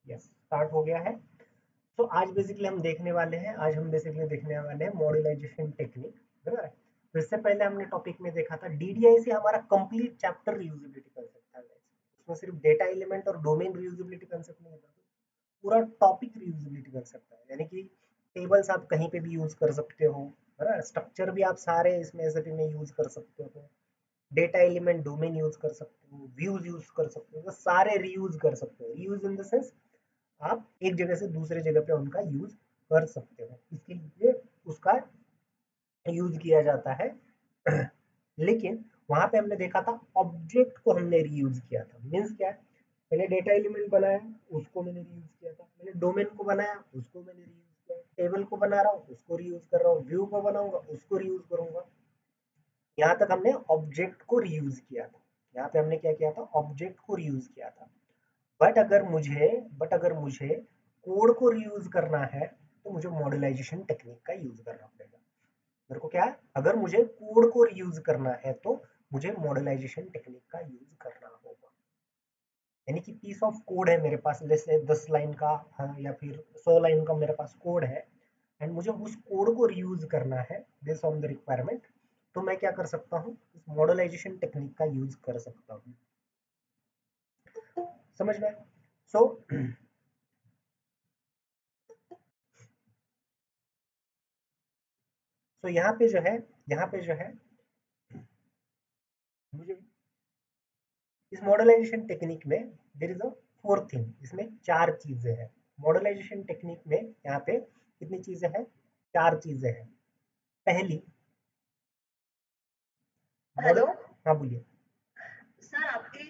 Yes, start हो गया है। तो आज बेसिकली हम देखने वाले हैं, आज हम बेसिकली देखने वाले हैं मॉड्यूलाइजेशन टेक्निक, बराबर है। तो इससे पहले हमने टॉपिक में देखा था डीडीआई से हमारा कंप्लीट चैप्टर रीयूजेबिलिटी कंसेप्ट था guys। उसमें सिर्फ डेटा एलिमेंट और डोमेन रीयूजेबिलिटी कंसेप्ट नहीं था, पूरा टॉपिक रीयूजेबिलिटी कंसेप्ट है, यानी कि टेबल्स आप कहीं पे भी यूज कर सकते हो, है ना। स्ट्रक्चर भी आप सारे इसमें एसएपी में यूज कर सकते हो, डेटा एलिमेंट डोमेन यूज कर सकते हो, व्यूज यूज कर सकते हो, तो सारे रीयूज कर सकते हो। रीयूज इन द सेंस आप एक जगह से दूसरे जगह पे उनका यूज कर सकते हो, इसके लिए उसका यूज किया जाता है। लेकिन वहां पे हमने देखा था ऑब्जेक्ट को हमने रीयूज किया था, मीन्स क्या है, मैंने डेटा एलिमेंट बनाया उसको मैंने रीयूज किया था, मैंने डोमेन को बनाया उसको मैंने रीयूज किया, टेबल को बना रहा हूँ उसको रीयूज कर रहा हूँ, व्यू को बनाऊंगा उसको रीयूज करूंगा। यहाँ तक हमने ऑब्जेक्ट को रीयूज किया था, यहाँ पे हमने क्या किया था, ऑब्जेक्ट को रीयूज किया था। बट अगर मुझे कोड को रीयूज करना है तो मुझे मॉड्यूलाइजेशन टेक्निक का यूज करना पड़ेगा। मेरे को क्या है, अगर मुझे कोड को रीयूज करना है तो मुझे मॉड्यूलाइजेशन टेक्निक का यूज करना होगा। यानी कि पीस ऑफ कोड है मेरे पास, जैसे 10 लाइन का, हाँ, या फिर 100 लाइन का मेरे पास कोड है, एंड मुझे उस कोड को रीयूज करना है बेस्ड ऑन द रिक्वायरमेंट, तो मैं क्या कर सकता हूँ, इस मॉड्यूलाइजेशन टेक्निक का यूज कर सकता हूँ। समझ में? सो तो यहाँ पे जो है, यहाँ पे जो है मुझे इस मॉडलाइजेशन टेक्निक में there is a fourth thing, इसमें चार चीजें हैं। मॉडलाइजेशन टेक्निक में यहाँ पे कितनी चीजें हैं, चार चीजें हैं। पहली मॉडल, हेलो हाँ बोलिए। सर, आपके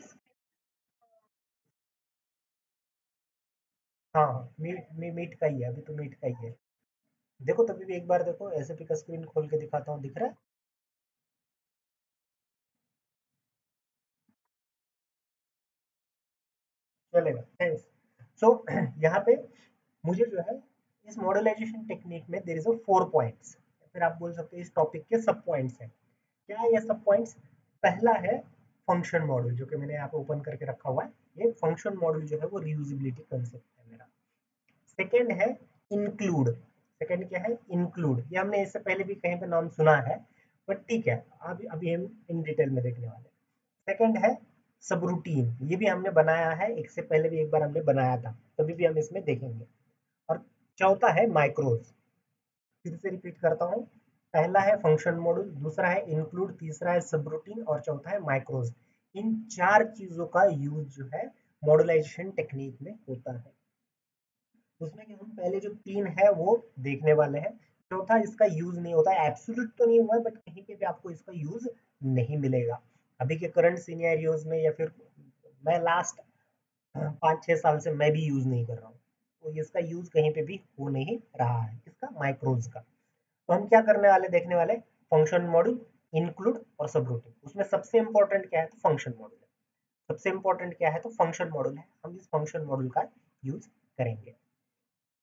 हाँ हाँ, मीट का ही है, अभी तो मीट का ही है। देखो तभी भी एक बार देखो, एसएपी का स्क्रीन खोल के दिखाता हूँ, दिख रहा है? चलेगा, थैंक्स। सो यहाँ पे मुझे जो है इस मॉडलाइजेशन टेक्निक में देयर इज अ 4 पॉइंट्स, फिर आप बोल सकते हो इस टॉपिक के सब पॉइंट्स हैं। क्या है ये सब पॉइंट्स? पहला है फंक्शन मॉडल, जो कि मैंने यहाँ पे ओपन करके रखा हुआ है। ये फंक्शन मॉडल जो है वो रीयूजेबिलिटी कंसेप्ट है मेरा। सेकंड है इंक्लूड। सेकंड क्या है, इंक्लूड। ये हमने इससे पहले भी कहीं पे नाम सुना है, बट ठीक है, अभी अभी हम इन डिटेल में देखने वाले हैं। सेकंड है सब रूटीन, ये भी हमने बनाया है, एक से पहले भी एक बार हमने बनाया था, तभी भी हम इसमें देखेंगे। और चौथा है माइक्रोज। फिर से रिपीट करता हूँ, पहला है फंक्शन मॉड्यूल, दूसरा है इंक्लूड, तीसरा है सबरूटीन और चौथा है माइक्रोज। इन चार चीजों का यूज जो है मॉड्यूलाइजेशन टेक्निक में होता है। उसमें कि हम पहले जो तीन है वो देखने वाले हैं, चौथा इसका यूज नहीं होता है, एब्सोल्यूट तो नहीं हुआ है बट कहीं पे भी आपको इसका यूज नहीं मिलेगा अभी के करंट सिनेरियोज में, या फिर मैं लास्ट 5-6 साल से मैं भी यूज नहीं कर रहा हूँ, तो इसका यूज कहीं पे भी हो नहीं रहा है, इसका माइक्रोज का। तो हम क्या करने वाले, देखने वाले फंक्शन मॉड्यूल, इंक्लूड और सब रूटीन। उसमें सबसे इंपॉर्टेंट क्या है, तो फंक्शन मॉड्यूल है। सबसे इंपॉर्टेंट क्या है, तो फंक्शन मॉड्यूल है, हम इस फंक्शन मॉड्यूल का यूज करेंगे,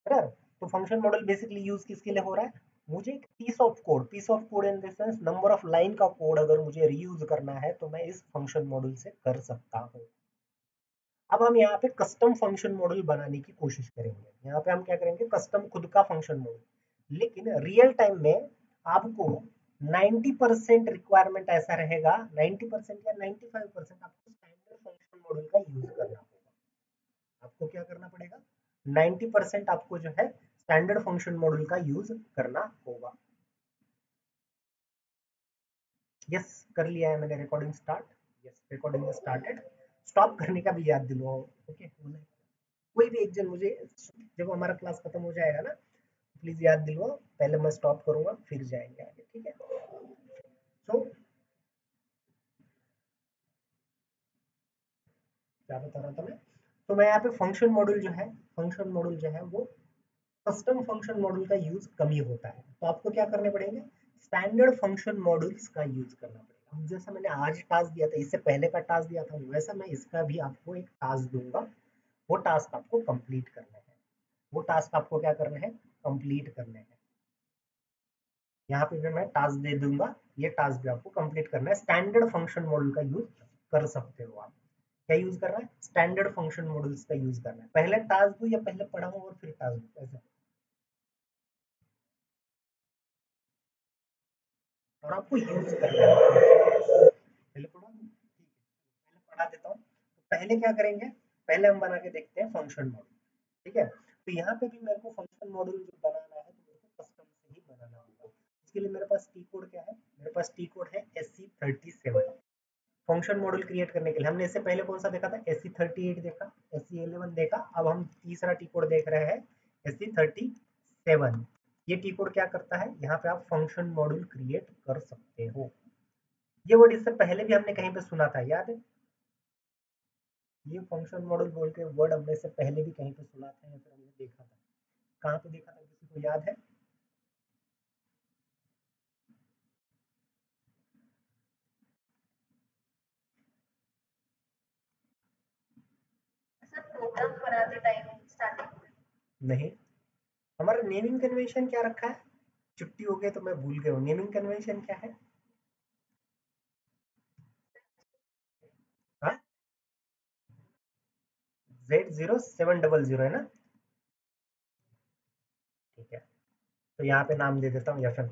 बराबर। तो फंक्शन मॉड्यूल बेसिकली यूज किसके लिए हो रहा है, मुझे एक piece of code in the sense number of line का कोड अगर मुझे रीयूज करना है तो मैं इस फंक्शन मॉड्यूल से कर सकता हूँ। अब हम यहाँ पे कस्टम फंक्शन मॉडल बनाने की कोशिश करेंगे। यहाँ पे हम क्या करेंगे, कस्टम खुद का फंक्शन मॉडल। लेकिन रियल टाइम में आपको 90% रिक्वायरमेंट ऐसा रहेगा, 90% या 95% आपको स्टैंडर्ड फंक्शन मॉडल का यूज करना होगा। आपको क्या करना पड़ेगा, 90% आपको जो है स्टैंडर्ड फंक्शन मॉडल का यूज करना होगा। यस, कर लिया है मैंने recording start. Yes, recording started. Stop करने का भी याद दिलवाओ, ओके। कोई भी एक जन मुझे, जब हमारा क्लास खत्म हो जाएगा ना, प्लीज याद दिलवाओ, पहले मैं स्टॉप करूंगा फिर जाएंगे आगे, ठीक है। सो क्या बता रहा था मैं, तो मैं यहाँ पे फंक्शन मॉड्यूल जो है, फंक्शन मॉड्यूल जो है वो कस्टम फंक्शन मॉड्यूल का यूज कम ही होता है, तो आपको क्या करने पड़ेंगे, स्टैंडर्ड फंक्शन मॉड्यूल्स का यूज करना पड़ेगा। अब जैसा मैंने आज टास्क दिया था, इससे पहले का टास्क दिया था, वैसा मैं इसका भी आपको एक टास्क दूंगा। वो टास्क आपको कंप्लीट करना है, वो टास्क आपको क्या करना है, कंप्लीट करने हैं। यहाँ पे भी मैं टास्क दे दूंगा, ये टास्क भी आपको कंप्लीट करना है। स्टैंडर्ड फंक्शन मॉडल का यूज कर सकते हो आप। क्या यूज कर रहा है, स्टैंडर्ड फंक्शन मॉडल्स का यूज कर रहा है। पहले टास्क दो या पहले पढ़ाऊं और फिर टास्क दो, ऐसा। और आपको यूज करना है, पहले पढ़ा दूं, ठीक है, पहले पढ़ा देता हूँ। तो पहले क्या करेंगे, पहले हम बना के देखते हैं फंक्शन मॉडल। ठीक है, तो यहाँ पे भी मेरे को फंक्शन मॉडल जो बनाना है, तो मेरे को कस्टम से ही बनाना होगा। इसके लिए मेरे पास टी कोड क्या है, मेरे पास टी कोड है SC37। फंक्शन मॉडल क्रिएट करने के लिए हमने इससे पहले कौन सा देखा था, SC38 देखा, SC11 देखा, अब हम तीसरा टी कोड देख रहे हैं, SC37। ये टी कोड क्या करता है, यहाँ पे आप फंक्शन मॉडल क्रिएट कर सकते हो। ये वर्ड इससे पहले भी हमने कहीं पे सुना था, याद है, ये फंक्शन मॉडल बोल के वर्ड हमने इससे पहले भी कहीं पे सुना था या फिर हमने देखा था। कहाँ पे देखा था, किसी को याद है? सर प्रोग्राम बनाते टाइम स्टार्टिंग में। नहीं, हमारा नेमिंग कन्वेंशन क्या रखा है, छुट्टी हो गई तो मैं भूल गया हूँ, नेमिंग कन्वेंशन क्या है? हाँ, Z0700 है ना, ठीक है। तो यहाँ पे नाम दे देता हूँ यफन।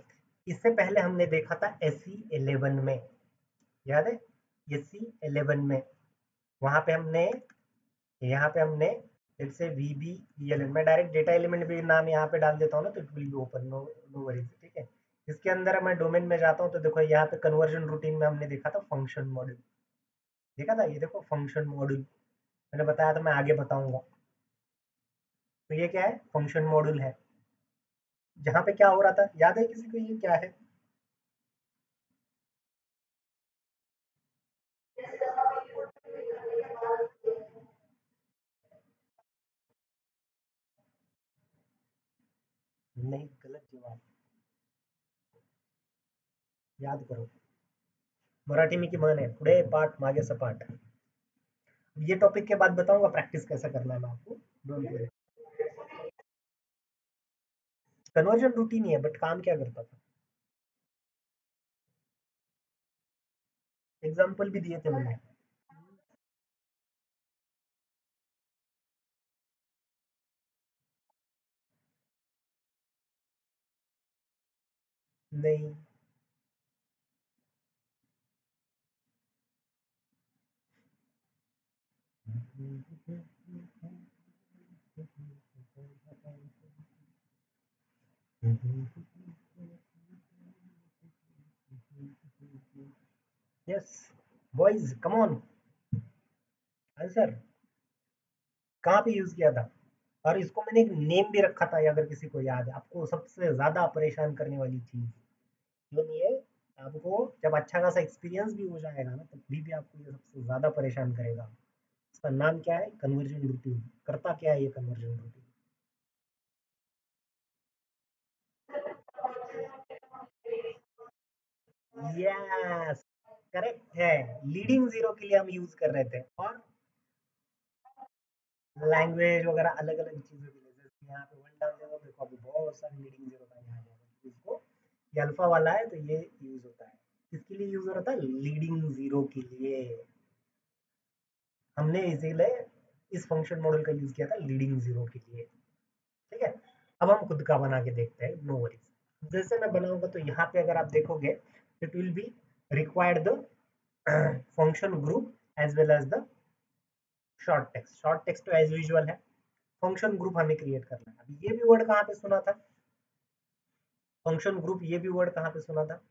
इससे पहले हमने देखा था SC11 में, याद है, SC11 में, वहां पे हमने, यहाँ पे हमने जैसे VB मैं डायरेक्ट डेटा एलिमेंट भी नाम यहाँ पे डाल देता हूँ ना, तो it will be open, no no worries, ठीक है। इसके अंदर मैं डोमेन में जाता हूँ तो देखो यहाँ पे कन्वर्जन रूटीन में हमने देखा था फंक्शन मॉडल, देखा था, ये देखो फंक्शन मॉडल, मैंने बताया था मैं आगे बताऊंगा। तो ये क्या है, फंक्शन मॉडल है। जहाँ पे क्या हो रहा था, याद है किसी को, ये क्या है? नहीं, गलत जवाब, याद करो। मराठी में की मन है, पुढे पाठ मागे सपाट। ये टॉपिक के बाद बताऊंगा प्रैक्टिस कैसा करना है मैं आपको, डोंट वरी। कन्वर्जन रूटीन ही है, बट काम क्या करता था, एग्जाम्पल भी दिए थे मैंने। नहीं, yes boys come on, answer. कहाँ पे यूज किया था, और इसको मैंने एक नेम भी रखा था, अगर किसी को याद है, आपको सबसे ज्यादा परेशान करने वाली चीज, इवन ये आपको जब अच्छा खासा एक्सपीरियंस भी हो जाएगा ना, तब भी आपको ये सबसे ज्यादा परेशान करेगा। इसका नाम क्या है, कन्वर्जन रूटीन। करता क्या है ये कन्वर्जन रूटीन? यस, करेक्ट है। लीडिंग जीरो के लिए हम यूज कर रहे थे, और लैंग्वेज वगैरह अलग अलग चीजों के लिए, जैसे यहाँ पे वन डाल देगा, देखो अभी बहुत सारे लीडिंग जीरो का यहाँ आ जाएगा, इसको, ये अल्फा वाला है तो ये यूज होता है। किसके लिए यूज हो रहा था, लीडिंग जीरो के लिए। हमने इसीलिए इस फंक्शन मॉडल का यूज किया था लीडिंग जीरो के लिए। ठीक है, अब हम खुद का बना के देखते हैं, नो वरीज। जैसे मैं बनाऊंगा तो यहाँ पे अगर आप देखोगे, it will be required the function group as well as the short text. Short text तो एज यूजुअल है, फंक्शन ग्रुप हमें क्रिएट करना है। अभी ये भी वर्ड कहाँ पे सुना था, फंक्शन ग्रुप, ये भी वर्ड कहाँ पे सुना था?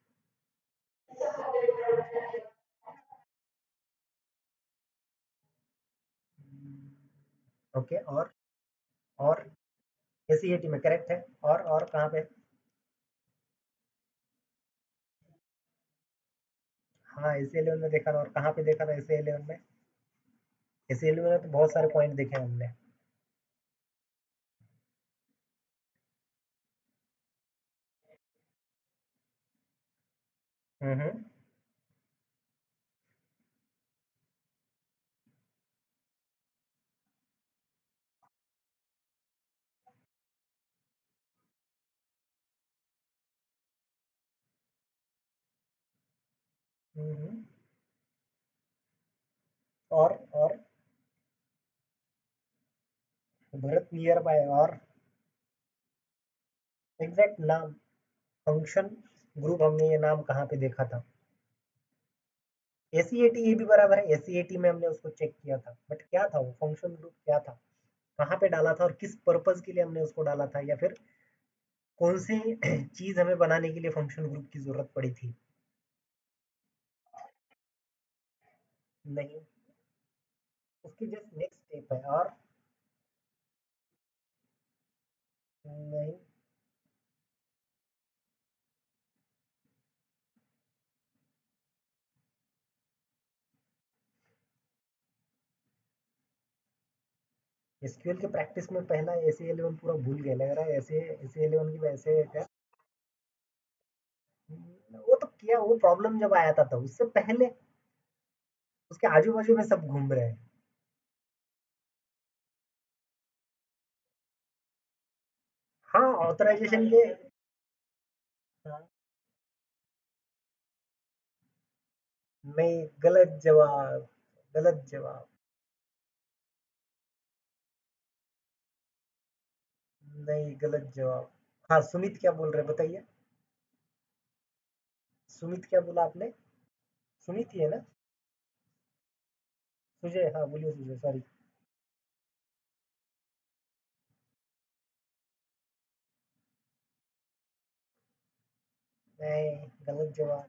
ओके, और SC80 में करेक्ट है, और कहाँ पे? हाँ, SC11 में देखा था, और कहाँ पे देखा था SC11 में? SC11 में तो बहुत सारे पॉइंट देखे हैं हमने। हम्म, हम्म, और भरत नियर बाय और एग्जैक्ट नाम फंक्शन ग्रुप हमने ये नाम कहाँ पे देखा था? एसीएटी ये भी बराबर है, एसीएटी में हमने उसको चेक किया था, बट क्या था वो फंक्शन ग्रुप क्या था, कहाँ पे डाला था और किस पर्पज के लिए हमने उसको डाला था, या फिर कौन सी चीज हमें बनाने के लिए फंक्शन ग्रुप की जरूरत पड़ी थी? नहीं, उसकी जस्ट नेक्स्ट स्टेप है। और नहीं, एसक्यूएल के प्रैक्टिस में पहला एसी11 पूरा भूल गए लग रहा है, ऐसे एसी11 की वैसे क्या। वो तो किया, वो प्रॉब्लम जब आया था तब, उससे पहले उसके आजू बाजू में सब घूम रहे हैं। हाँ, ऑथराइजेशन के। हाँ, नहीं, गलत जवाब, गलत जवाब। नहीं, गलत जवाब। हाँ, सुमित क्या बोल रहे हैं बताइए। सुमित क्या बोला आपने? सुमित ही है ना? सुजय, हाँ बोलिए सुजय, सॉरी। नहीं, गलत जवाब।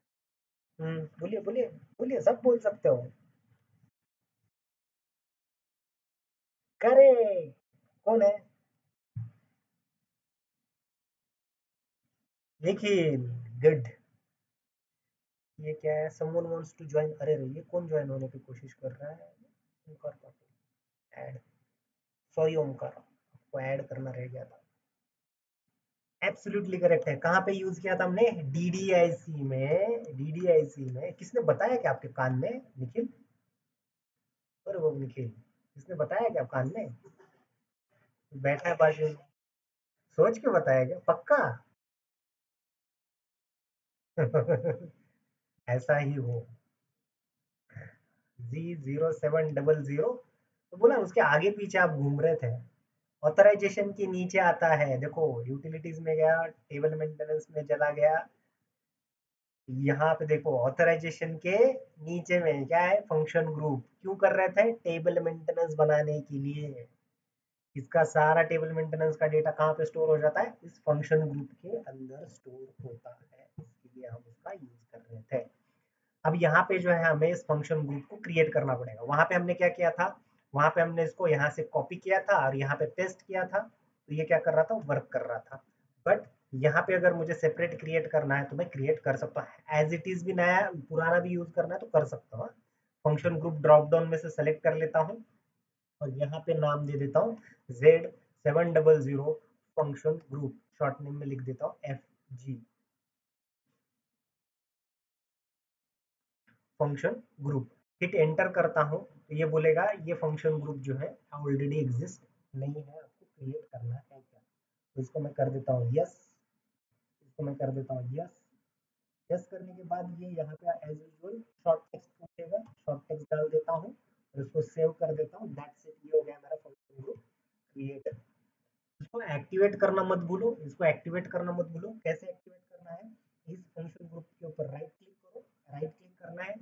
बोलिए बोलिए, बोलिए, सब बोल सकते हो। करेक्ट। कौन है? निखिल। गुड। ये क्या है, समवन वांट्स टू ज्वाइन, अरे रे ये कौन ज्वाइन होने की कोशिश कर रहा है? ओमकार पाटिल, ऐड। सॉरी ओमकार, आपको ऐड करना रह गया था। एब्सोल्युटली करेक्ट है। कहाँ पे यूज किया था हमने? डीडीआईसी में। डीडीआईसी में किसने बताया क्या आपके कान में? निखिल? अरे वो निखिल, किसने बताया क्या कान में? बैठा है बाजू में। सोच के बताया क्या पक्का? ऐसा ही हो। G0700, तो बोला उसके आगे पीछे आप घूम रहे थे। ऑथराइजेशन के नीचे आता है, देखो यूटिलिटीज में गया, टेबल मेंटेनेंस में चला गया, यहाँ पे देखो ऑथराइजेशन के नीचे में क्या है, फंक्शन ग्रुप। क्यों कर रहे थे? टेबल मेंटेनेंस बनाने के लिए। इसका सारा टेबल मेंटेनेंस का डेटा कहाँ पे स्टोर हो जाता है? इस फंक्शन ग्रुप के अंदर स्टोर होता है, इसके लिए हम उसका यूज कर रहे थे। अब यहाँ पे जो है हमें इस फंक्शन ग्रुप को क्रिएट करना पड़ेगा। वहां पे हमने क्या किया था? वहां पे हमने इसको यहाँ से कॉपी किया था और यहाँ पे पेस्ट किया था, तो ये क्या कर रहा था? वर्क कर रहा था। बट यहाँ पे अगर मुझे सेपरेट क्रिएट करना है तो मैं क्रिएट कर सकता हूँ, एज इट इज भी नया पुराना भी यूज करना है तो कर सकता हूँ। फंक्शन ग्रुप ड्रॉप डाउन में से सेलेक्ट कर लेता हूँ और यहाँ पे नाम दे देता हूँ Z700 function group, short name में लिख देता हूँ FG function group. Hit enter करता हूँ तो ये बोलेगा ये फंक्शन ग्रुप जो है ऑलरेडी एग्जिस्ट नहीं है, आपको क्रिएट करना है क्या? तो इसको मैं कर देता हूँ यस, इसको मैं कर देता हूँ यस। यस करने के बाद ये यहाँ पे एज यूजुअल शॉर्ट टेक्स्ट पूछेगा, शॉर्ट टेक्स्ट डाल देता हूँ और इसको सेव कर देता हूँ। दैट्स इट, ये हो गया मेरा फंक्शन ग्रुप क्रिएट। इसको एक्टिवेट करना मत भूलो, इसको एक्टिवेट करना मत भूलो। कैसे एक्टिवेट करना है? इस फंक्शन ग्रुप के ऊपर राइट क्लिक करो, राइट क्लिक करना है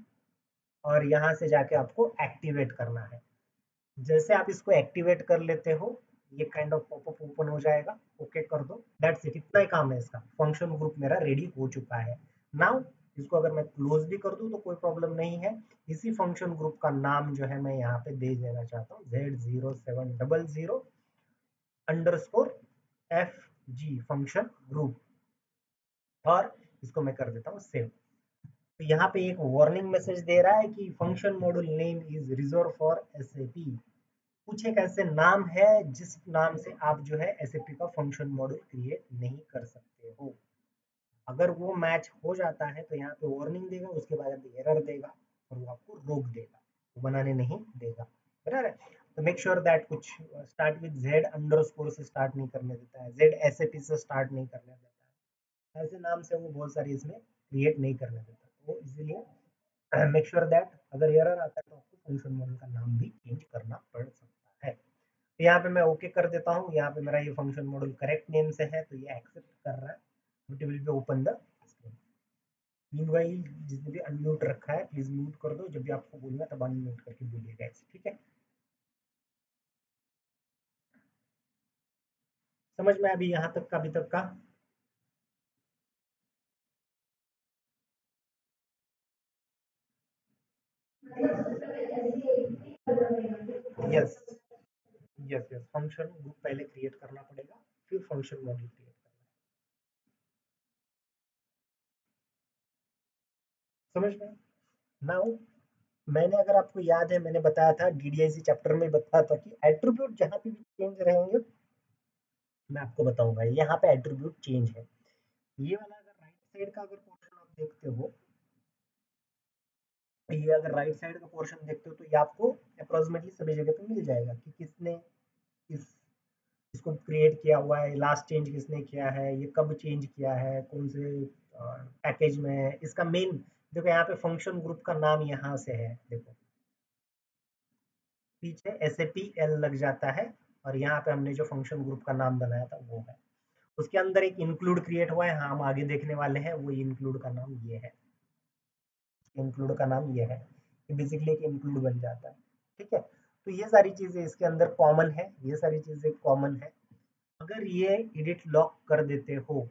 और यहाँ से जाके आपको एक्टिवेट करना है। जैसे आप इसको एक्टिवेट कर लेते हो, ये काइंड ऑफ पॉपअप ओपन हो जाएगा। ओके कर दो, दैट्स इट, इतना ही काम है इसका। फंक्शन ग्रुप मेरा रेडी हो चुका है। नाउ इसको अगर मैं क्लोज भी कर दूं तो कोई प्रॉब्लम नहीं है। इसी फंक्शन ग्रुप का नाम जो है मैं यहाँ पे दे देना चाहता हूँ Z0700_FG फंक्शन ग्रुप, और इसको मैं कर देता हूँ सेव। तो यहाँ पे एक वार्निंग मैसेज दे रहा है कि function module name is reserve for SAP. कुछ एक ऐसे नाम है जिस नाम से आप जो है एसएपी का फंक्शन मॉड्यूल क्रिएट नहीं कर सकते हो। अगर वो मैच हो जाता है तो यहाँ पे वार्निंग देगा, उसके बाद एरर देगा और वो आपको रोक देगा, वो बनाने नहीं देगा। बराबर है? तो मेक श्योर दैट कुछ start with Z under score से स्टार्ट नहीं करने देता है, जेड एसएपी से स्टार्ट नहीं करने देता है, ऐसे नाम से वो बहुत सारी इसमें क्रिएट नहीं करने देता, तो इसीलिए मेक श्योर दैट अगर एरर आता है तो आपको फंक्शन मॉडल का नाम भी चेंज करना पड़ सकता है। तो यहाँ पे मैं ओके कर देता हूँ, यहाँ पे मेरा ये फंक्शन मॉडल करेक्ट नेम से है तो ये एक्सेप्ट कर रहा है। It will be open the screen. Meanwhile जिसने भी अनम्यूट रखा है प्लीज म्यूट कर दो, जब भी आपको बोलना तब अनम्यूट करके बोलिएगा ऐसे, ठीक है। समझ में अभी यहाँ तक का, अभी तक का? Yes yes yes, function group पहले क्रिएट करना पड़ेगा, फिर फंक्शन मॉडल क्रिएट करना है। समझ में? नाउ मैंने, अगर आपको याद है, मैंने बताया था डीडीआईसी चैप्टर में बताया था कि एट्रीब्यूट जहाँ पे भी चेंज रहेंगे, मैं आपको बताऊंगा यहाँ पे एट्रीब्यूट चेंज है। ये वाला अगर राइट साइड का अगर पोर्शन आप देखते हो, ये अगर राइट साइड का पोर्शन देखते हो तो ये आपको अप्रोक्सीमेटली सभी जगह पे मिल जाएगा कि किसने इस इसको क्रिएट किया हुआ है, लास्ट चेंज किसने किया है, ये कब चेंज किया है, कौन से पैकेज में है, इसका मेन। देखो यहाँ पे फंक्शन ग्रुप का नाम यहाँ से है, देखो पीछे SAP L लग जाता है, और यहाँ पे हमने जो फंक्शन ग्रुप का नाम बनाया था वो है। उसके अंदर एक इंक्लूड क्रिएट हुआ है, हाँ हम आगे देखने वाले हैं, वो इंक्लूड का नाम ये है। इंक्लूड का नाम ये है कि बेसिकली एक इंक्लूड बन जाता है, ठीक है। तो ये सारी चीजें इसके अंदर कॉमन है, ये सारी चीजें कॉमन है। अगर ये एडिट लॉक कर देते हो,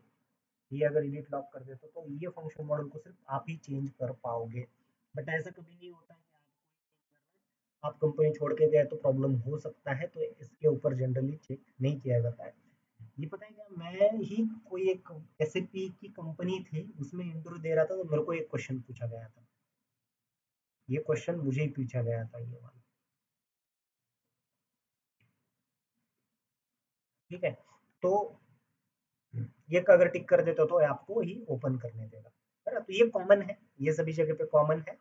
ये अगर एडिट लॉक कर देते हो तो ये फंक्शन मॉडल को सिर्फ आप ही चेंज कर पाओगे। बट ऐसा कभी नहीं होता है कि आप कंपनी छोड़ के गए तो प्रॉब्लम हो सकता है, तो इसके ऊपर जनरली चेक नहीं किया जाता है। ये पता है क्या, मैं ही कोई एक SAP की कंपनी थी, उसमें इंटरव्यू दे रहा था तो मेरे को एक क्वेश्चन पूछा गया था, ये क्वेश्चन मुझे ही पूछा गया था ये वाला, ठीक है। तो ये अगर टिक कर देते हो तो आपको ही ओपन करने देगा, है ना। तो ये कॉमन है, ये सभी जगह पे कॉमन है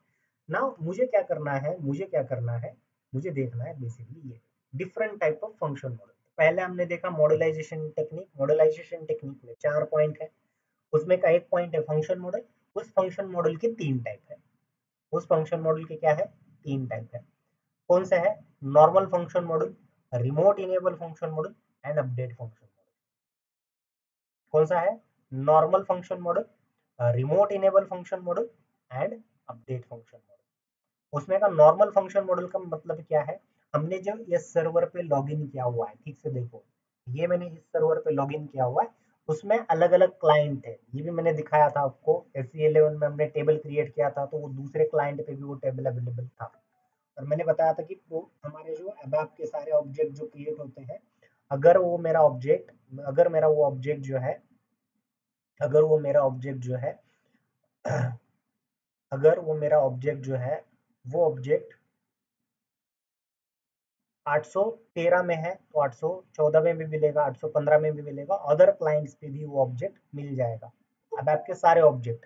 ना। मुझे क्या करना है, मुझे क्या करना है, मुझे देखना है बेसिकली ये different type of function model. पहले हमने देखा मॉडलाइजेशन टेक्निक, मॉडलाइजेशन टेक्निक में 4 पॉइंट है, उसमें का एक पॉइंट है फंक्शन मॉडल। उस फंक्शन मॉडल के 3 टाइप है, उस फंक्शन मॉडल के क्या है, 3 टाइप है। कौन सा है? Normal function model, remote enable function model and update function model. कौन सा है? Normal function model, remote enable function model and update function model. उसमें का नॉर्मल फंक्शन मॉडल का मतलब क्या है, हमने जो ये सर्वर पे लॉगिन किया हुआ है, ठीक से देखो, ये मैंने इस सर्वर पे लॉगिन किया हुआ है, उसमें अलग अलग क्लाइंट है, ये भी मैंने दिखाया था आपको। SE11 में हमने टेबल क्रिएट किया था तो वो दूसरे क्लाइंट पे भी वो टेबल अवेलेबल था। और मैंने बताया था कि वो हमारे जो अबैप के सारे ऑब्जेक्ट जो क्रिएट होते हैं, अगर वो मेरा ऑब्जेक्ट, अगर मेरा वो ऑब्जेक्ट जो है, अगर वो मेरा ऑब्जेक्ट जो है अगर वो मेरा ऑब्जेक्ट जो है, वो ऑब्जेक्ट 813 में है तो 814 में भी मिलेगा, 815 में भी मिलेगा, अदर क्लाइंट्स पे भी वो ऑब्जेक्ट मिल जाएगा। अब आपके सारे ऑब्जेक्ट,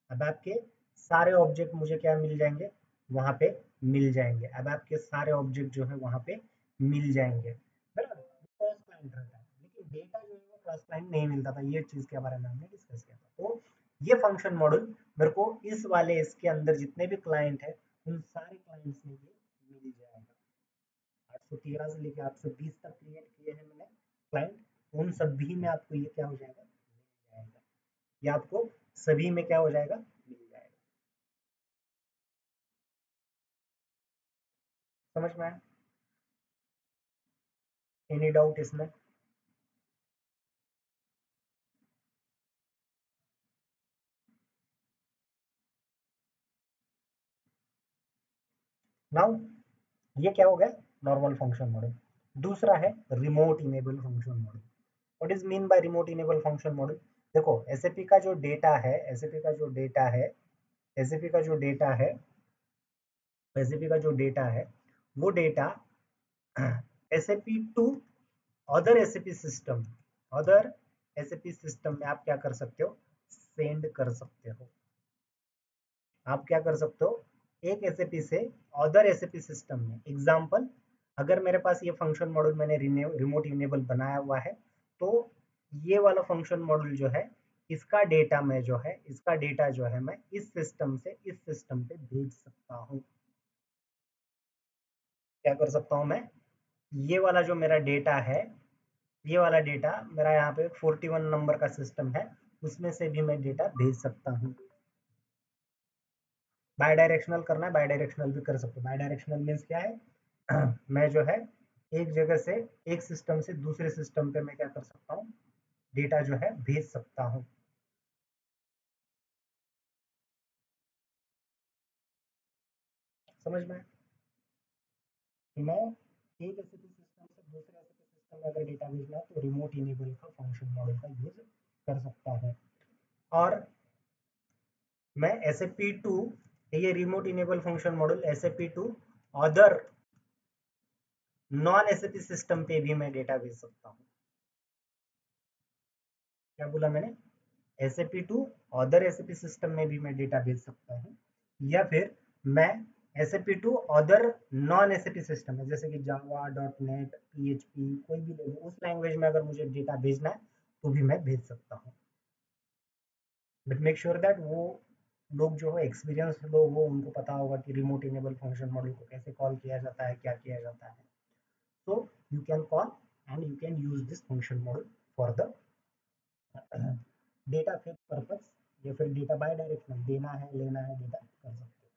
अब आपके सारे ऑब्जेक्ट मुझे क्या मिल जाएंगे, वहां पे मिल जाएंगे। अब आपके सारे ऑब्जेक्ट जो है वहां पे मिल जाएंगे, बराबर। क्रॉस क्लाइंट रहता है, लेकिन डेटा जो है वो क्रॉस क्लाइंट नहीं मिलता था, ये चीज के बारे में हमने डिस्कस किया था। तो ये फंक्शन मॉडल मेरे को इस वाले, इसके अंदर जितने भी क्लाइंट है उन सारे क्लाइंट्स में ये मिल जाएगा। 813 से लेकर 820 तक क्रिएट किए हैं मैंने क्लाइंट, उन सभी में आपको ये क्या हो जाएगा, मिल जाएगा। ये आपको सभी में क्या हो जाएगा, मिल जाएगा। समझ में आया? एनी डाउट इसमें? नाउ ये क्या हो गया, नॉर्मल फंक्शन मॉडल। दूसरा है remote enable function model. What is mean by remote enable function model? देखो एसएपी का जो डेटा है, एसएपी का जो डेटा है, एसएपी का जो डेटा है, एसएपी का जो डेटा है, वो data SAP to other SAP system, other SAP system में आप क्या कर सकते हो, सेंड कर सकते हो। आप क्या कर सकते हो, एक एसएपी से अदर एसएपी सिस्टम में। एग्जांपल, अगर मेरे पास ये फंक्शन मॉडल मैंने रिमोट इनेबल बनाया हुआ है, तो ये वाला फंक्शन मॉडल जो है, इसका डेटा मैं जो है, इसका डेटा जो है मैं इस सिस्टम से इस सिस्टम पे भेज सकता हूँ। क्या कर सकता हूँ मैं, ये वाला जो मेरा डेटा है, ये वाला डेटा मेरा यहाँ पे 41 नंबर का सिस्टम है, उसमें से भी मैं डेटा भेज सकता हूँ। बाई डायरेक्शनल करना है, बाई डायरेक्शनल भी कर सकते हो। बाई डायरेक्शनल मीन्स क्या है मैं जो है एक जगह से, एक सिस्टम से दूसरे सिस्टम पे मैं क्या कर सकता हूँ, डेटा जो है भेज सकता हूँ। समझ में? मैं एक एसएपी सिस्टम से दूसरे एसएपी सिस्टम में अगर डेटा भेजना है तो रिमोट इनेबल का फंक्शन मॉडल का यूज कर सकता हूँ। और मैं SAP2, ये remote enable function model SAP2 other non SAP system पे भी मैं डेटा भेज सकता हूँ। क्या बोला मैंने? SAP2 अदर एसएपी सिस्टम में भी मैं डेटा भेज सकता हूँ, या फिर मैं SAP2 other non SAP system है, जैसे कि जावा, डॉट नेट, PHP, कोई भी ले लो, उस लैंग्वेज में अगर मुझे डेटा भेजना है तो भी मैं भेज सकता हूँ। बट मेक श्योर दैट वो लोग जो है एक्सपीरियंस लोग, वो उनको पता होगा कि रिमोट इनेबल फंक्शन मॉडल को कैसे कॉल किया जाता है, क्या किया जाता है। So you can call and you can use this function model for the data fetch purpose, या फिर डेटा बाय डायरेक्शनल देना है, लेना है, डेटा कर सकते हो।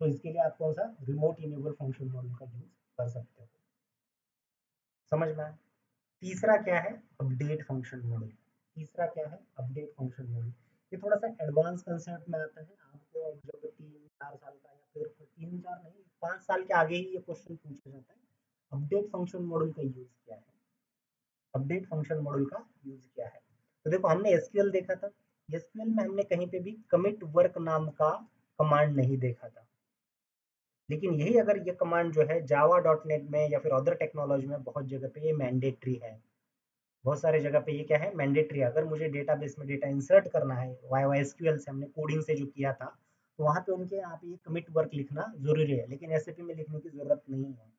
तो इसके लिए आप कौन सा रिमोट इनेबल फंक्शन मॉडल का यूज कर सकते हो। समझ में आया? तीसरा क्या है? Update function model. तीसरा क्या है? Update function model. ये थोड़ा सा एडवांस कंसेप्ट में आता है आपको, अब जब 3-4 साल का, या फिर 3-4 नहीं, 5 साल के आगे ही ये क्वेश्चन पूछा जाता है, अपडेट फंक्शन मॉडल का यूज क्या है। अपडेट फंक्शन मॉडल का यूज क्या है? तो देखो, हमने एसक्यूएल देखा था, एसक्यूएल में हमने कहीं पे भी कमिट वर्क नाम का कमांड नहीं देखा था, लेकिन यही अगर ये कमांड जो है जावा, डॉट नेट में या फिर अदर टेक्नोलॉजी में बहुत जगह पे ये मैंडेटरी है। बहुत सारे जगह पे ये क्या है, मैंडेटरी है। अगर मुझे डेटाबेस में डेटा इंसर्ट करना है वाई एसक्यूएल से, हमने कोडिंग से जो किया था, तो वहाँ पे उनके यहाँ पे ये कमिट वर्क लिखना जरूरी है, लेकिन एसएपी में लिखने की जरूरत नहीं है।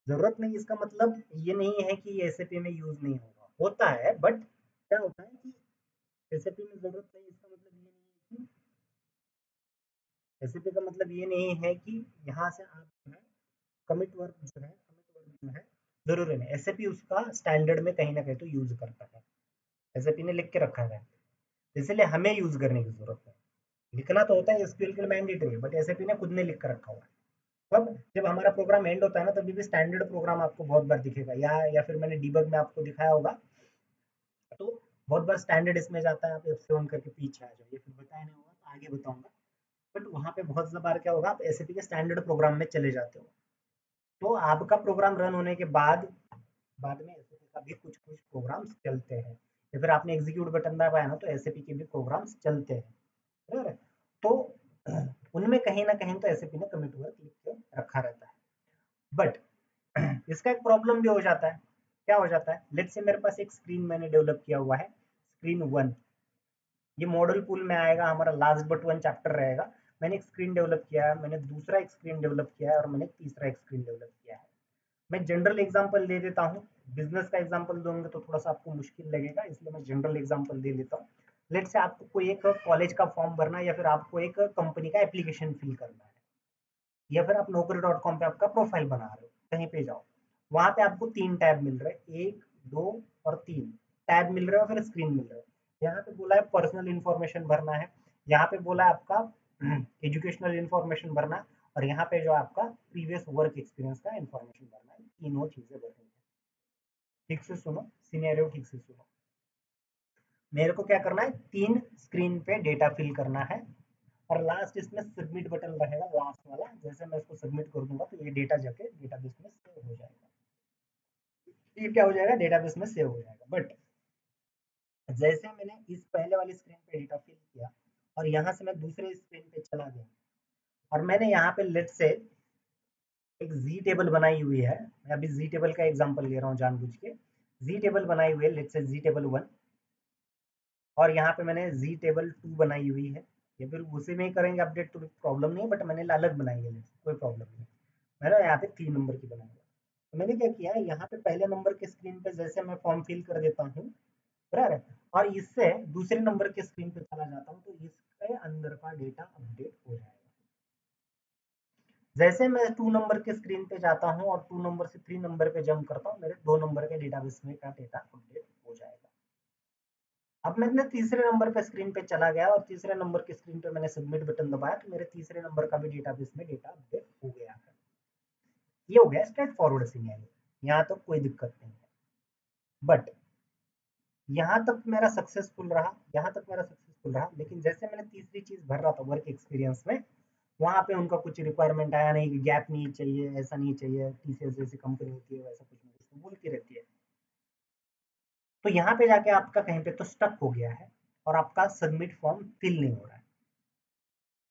जरूरत नहीं, इसका मतलब ये नहीं है कि ये एसएपी में यूज नहीं होगा, होता है, बट क्या होता है कि एसएपी में जरूरत नहीं, इसका मतलब ये नहीं है कि, एसएपी का मतलब ये नहीं है कि यहाँ से आप जो है कमिट वर्क जो है, कमिट वर्क जो है जरूरी नहीं। एसएपी उसका स्टैंडर्ड में कहीं ना कहीं तो यूज करता है, एसएपी ने लिख के रखा है, इसलिए हमें यूज करने की जरूरत है। लिखना तो होता है एसक्यूएल के लिए मैंडेटरी, बट एसएपी ने खुद ने लिख कर रखा हुआ है। तब जब हमारा प्रोग्राम एंड होता है ना, तभी भी स्टैंडर्ड प्रोग्राम आपको बहुत बार दिखेगा, या फिर मैंने डीबग में आपको दिखाया होगा, तो बहुत बार स्टैंडर्ड इसमें जाता है, आप F7 करके पीछे आ जाओ, ये फिर बताया नहीं होगा तो आगे बताऊंगा। बट वहाँ पे बहुत बार क्या होगा, आप एसएपी के स्टैंडर्ड प्रोग्राम में चले जाते हो, तो आपका प्रोग्राम रन होने के बाद बाद में एसएपी का भी कुछ कुछ प्रोग्राम्स चलते हैं, या फिर आपने एग्जीक्यूट बटन दबाया ना, तो एसएपी के भी प्रोग्राम्स चलते हैं, बराबर है? तो उनमें कहीं ना कहीं तो एसएपी ने कमिट वर्क लिख के रखा रहता है। बट इसका एक प्रॉब्लम भी हो जाता है। क्या हो जाता है? लेट्स से मेरे पास एक स्क्रीन मैंने डेवलप किया हुआ है, स्क्रीन 1, ये मॉडल पूल में आएगा, हमारा लास्ट बट वन चैप्टर रहेगा। मैंने एक स्क्रीन डेवलप किया है, मैंने दूसरा एक स्क्रीन डेवलप किया है, और मैंने तीसरा एक स्क्रीन डेवलप किया है। मैं जनरल एग्जांपल दे देता हूँ, बिजनेस का एग्जांपल दूंगा तो थोड़ा सा आपको मुश्किल लगेगा, इसलिए मैं जनरल एग्जांपल दे देता हूँ। लेट से आपको कोई एक कॉलेज का फॉर्म भरना है, या फिर आपको एक कंपनी का एप्लीकेशन फिल करना है, या फिर आप naukri.com पे आपका प्रोफाइल बना रहे हो, कहीं पे जाओ, वहां पे आपको 3 टैब मिल रहे हैं, 1, 2 और 3 टैब मिल रहे हैं, और फिर स्क्रीन मिल रहा है। यहाँ पे बोला है पर्सनल इन्फॉर्मेशन भरना है, यहाँ पे बोला है आपका एजुकेशनल इन्फॉर्मेशन भरना, और यहाँ पे जो आपका प्रीवियस वर्क एक्सपीरियंस का इन्फॉर्मेशन भरना है, तीनों चीजें भरनी है। ठीक से सुनो, सिनेरियो ठीक से सुनो। मेरे को क्या करना है, 3 स्क्रीन पे डेटा फिल करना है, और लास्ट इसमें सबमिट बटन रहेगा, लास्ट वाला, जैसे मैं इसको सबमिट कर दूंगा तो ये डेटा जाके डेटाबेस में सेव हो जाएगा। ये क्या हो जाएगा, डेटाबेस में सेव हो जाएगा। बट जैसे मैंने इस पहले वाली स्क्रीन पे डेटा फिल किया, और यहाँ से मैं दूसरे स्क्रीन पे चला गया, और मैंने यहाँ पे लेट से एक जी टेबल बनाई हुई है, मैं अभी जी टेबल का एग्जांपल ले रहा हूँ जानबूझ के। जी टेबल बनाई हुई है, लेट से जी टेबल 1, और यहाँ पे मैंने जी टेबल 2 बनाई हुई है, या फिर उसी में ही करेंगे अपडेट तो प्रॉब्लम नहीं है, बट मैंने अलग बनाई है, कोई प्रॉब्लम नहीं। मैंने यहाँ पे 3 नंबर की बनाई है, तो मैंने क्या किया, यहाँ पे पहले नंबर के स्क्रीन पे जैसे मैं फॉर्म फिल कर देता हूँ, बराबर है, और इससे दूसरे नंबर के स्क्रीन पे चला जाता हूँ, तो इसके अंदर का डेटा अपडेट हो जाएगा। जैसे मैं 2 नंबर के स्क्रीन पे जाता हूँ और 2 नंबर से 3 नंबर पे जंप करता हूँ, मेरे 2 नंबर के डेटाबेस में का डेटा अपडेट हो जाएगा। अब मैंने तीसरे नंबर पे स्क्रीन पे चला गया और तीसरे नंबर की स्क्रीन पे मैंने सबमिट बटन दबाया तो मेरे तीसरे नंबर का भी डेटाबेस में डेटा अपडेट हो गया है। ये हो गया स्ट्रेट फॉरवर्ड सिनेरियो, यहाँ तक कोई दिक्कत नहीं है। बट यहाँ तक मेरा सक्सेसफुल रहा, यहाँ तक मेरा सक्सेसफुल रहा, लेकिन जैसे मैंने तीसरी चीज भर रहा था वर्क एक्सपीरियंस में, वहां पे उनका कुछ रिक्वायरमेंट आया नहीं कि गैप नहीं चाहिए, ऐसा नहीं चाहिए, टीसीएस जैसी कंपनी होती है वैसा कुछ ना कुछ तो बोलती रहती है। तो यहाँ पे जाके आपका कहीं पे तो स्टक हो गया है और आपका सबमिट फॉर्म फिल नहीं हो रहा है।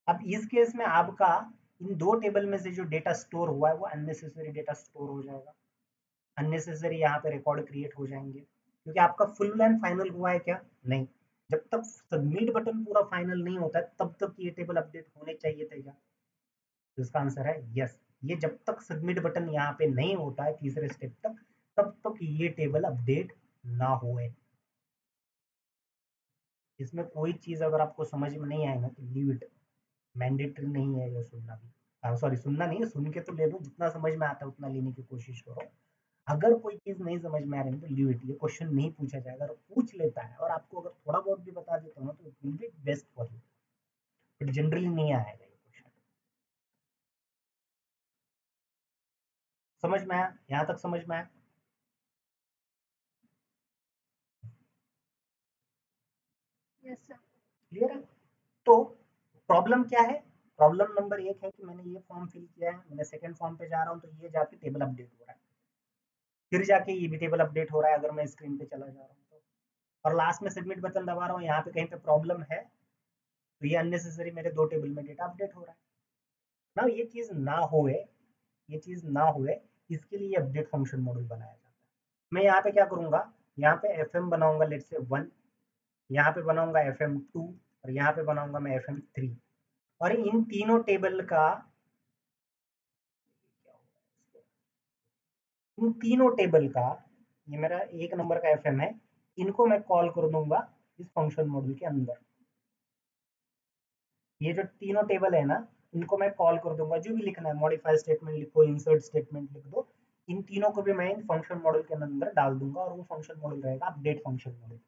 अब इस केस में आपका इन दो टेबल में से जो डेटा स्टोर हुआ है वो अननेसेसरी डेटा स्टोर हो जाएगा, अननेसेसरी यहाँ पे रिकॉर्ड क्रिएट हो जाएंगे, क्योंकि आपका फुल एंड फाइनल हुआ है क्या? नहीं। जब तक सबमिट बटन पूरा फाइनल नहीं होता है तब तक ये टेबल अपडेट होने चाहिए थे क्या? तो इसका आंसर है यस। ये जब तक सबमिट बटन यहाँ पे नहीं होता है तीसरे स्टेप तक, तब तक ये टेबल अपडेट ना हुए। इसमें कोई चीज अगर आपको समझ में नहीं आए ना तो लीव इट, मैंडेटरी नहीं है ये सुनना भी, सॉरी सुनना नहीं है, सुन के तो ले लो, जितना समझ में आता है उतना लेने की कोशिश करो। अगर कोई चीज नहीं समझ में आ रही है तो लीव इट, ये क्वेश्चन नहीं पूछा जाएगा। अगर पूछ लेता है और आपको अगर थोड़ा बहुत भी बता देता हूँ ना तो it will B best for you, but generally नहीं आएगा ये क्वेश्चन। समझ में आया? यहाँ तक समझ में आया? Yes sir. क्लियर है? तो प्रॉब्लम क्या है? प्रॉब्लम नंबर एक है कि मैंने ये फॉर्म फिल किया है, मैंने सेकंड फॉर्म पे जा रहा हूँ तो ये जाके टेबल अपडेट हो रहा है, फिर जाके ये भी टेबल अपडेट हो रहा है अगर मैं स्क्रीन पे चला जा रहा हूँ तो, और लास्ट में सबमिट बटन दबा रहा हूँ, यहाँ पे कहीं पे प्रॉब्लम है तो ये अननेसेसरी मेरे दो टेबल में डेटा अपडेट हो रहा है ना। ये चीज ना होए, ये चीज ना हुए, इसके लिए अपडेट फंक्शन मॉड्यूल बनाया जाता है। मैं यहाँ पे क्या करूंगा, यहाँ पे एफ एम बनाऊंगा लेट से 1, यहाँ पे बनाऊंगा एफ एम 2 और यहाँ पे बनाऊंगा मैं एफ एम 3, और इन तीनों टेबल का, इन तीनों टेबल का, ये मेरा एक नंबर का एफ एम है, इनको मैं कॉल कर दूंगा इस फंक्शन मॉड्यूल के अंदर। ये जो तीनों टेबल है ना, इनको मैं कॉल कर दूंगा, जो भी लिखना है मॉडिफाई स्टेटमेंट लिखो, इंसर्ट स्टेटमेंट लिख दो, इन तीनों को भी मैं इन फंक्शन मॉडल के अंदर डाल दूंगा और वो फंक्शन मॉडल रहेगा अपडेट फंक्शन मॉडल।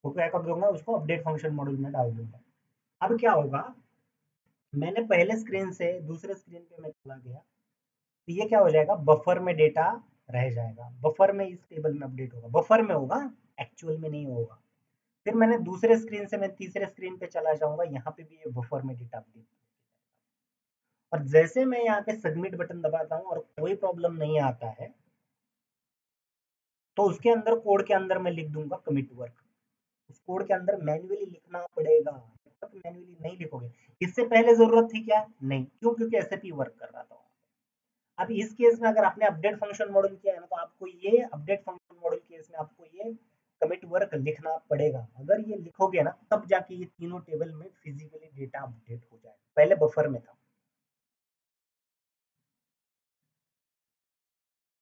वो क्या कर दूंगा, उसको अपडेट फंक्शन मॉडल में डाल दूंगा। अब क्या होगा, मैंने पहले स्क्रीन से दूसरे स्क्रीन पे मैं चला गया तो ये क्या हो जाएगा, बफर में डेटा रह जाएगा, बफर में इस टेबल में अपडेट होगा, बफर में होगा, एक्चुअल में नहीं होगा। फिर मैंने दूसरे स्क्रीन से मैं तीसरे स्क्रीन पे चला जाऊंगा, यहाँ पे भी ये बफर में डेटा अपडेट, और जैसे मैं यहाँ पे सबमिट बटन दबाता हूँ और कोई प्रॉब्लम नहीं आता है तो उसके अंदर कोड के अंदर मैं लिख दूंगा कमिट वर्क। उस कोड के अंदर मैन्युअली लिखना पड़ेगा, जब तक मैन्युअली नहीं लिखोगे। इससे पहले जरूरत थी क्या? नहीं, क्यों? क्योंकि एसएपी वर्क कर रहा था। अब इस केस में अगर आपने अपडेट फंक्शन मॉडल किया है ना तो आपको ये अपडेट फंक्शन मॉडल केस में आपको ये कमिट वर्क लिखना पड़ेगा। अगर ये लिखोगे ना तब जाके ये तीनों टेबल में फिजिकली डेटा अपडेट हो जाएगा, पहले बफर में था।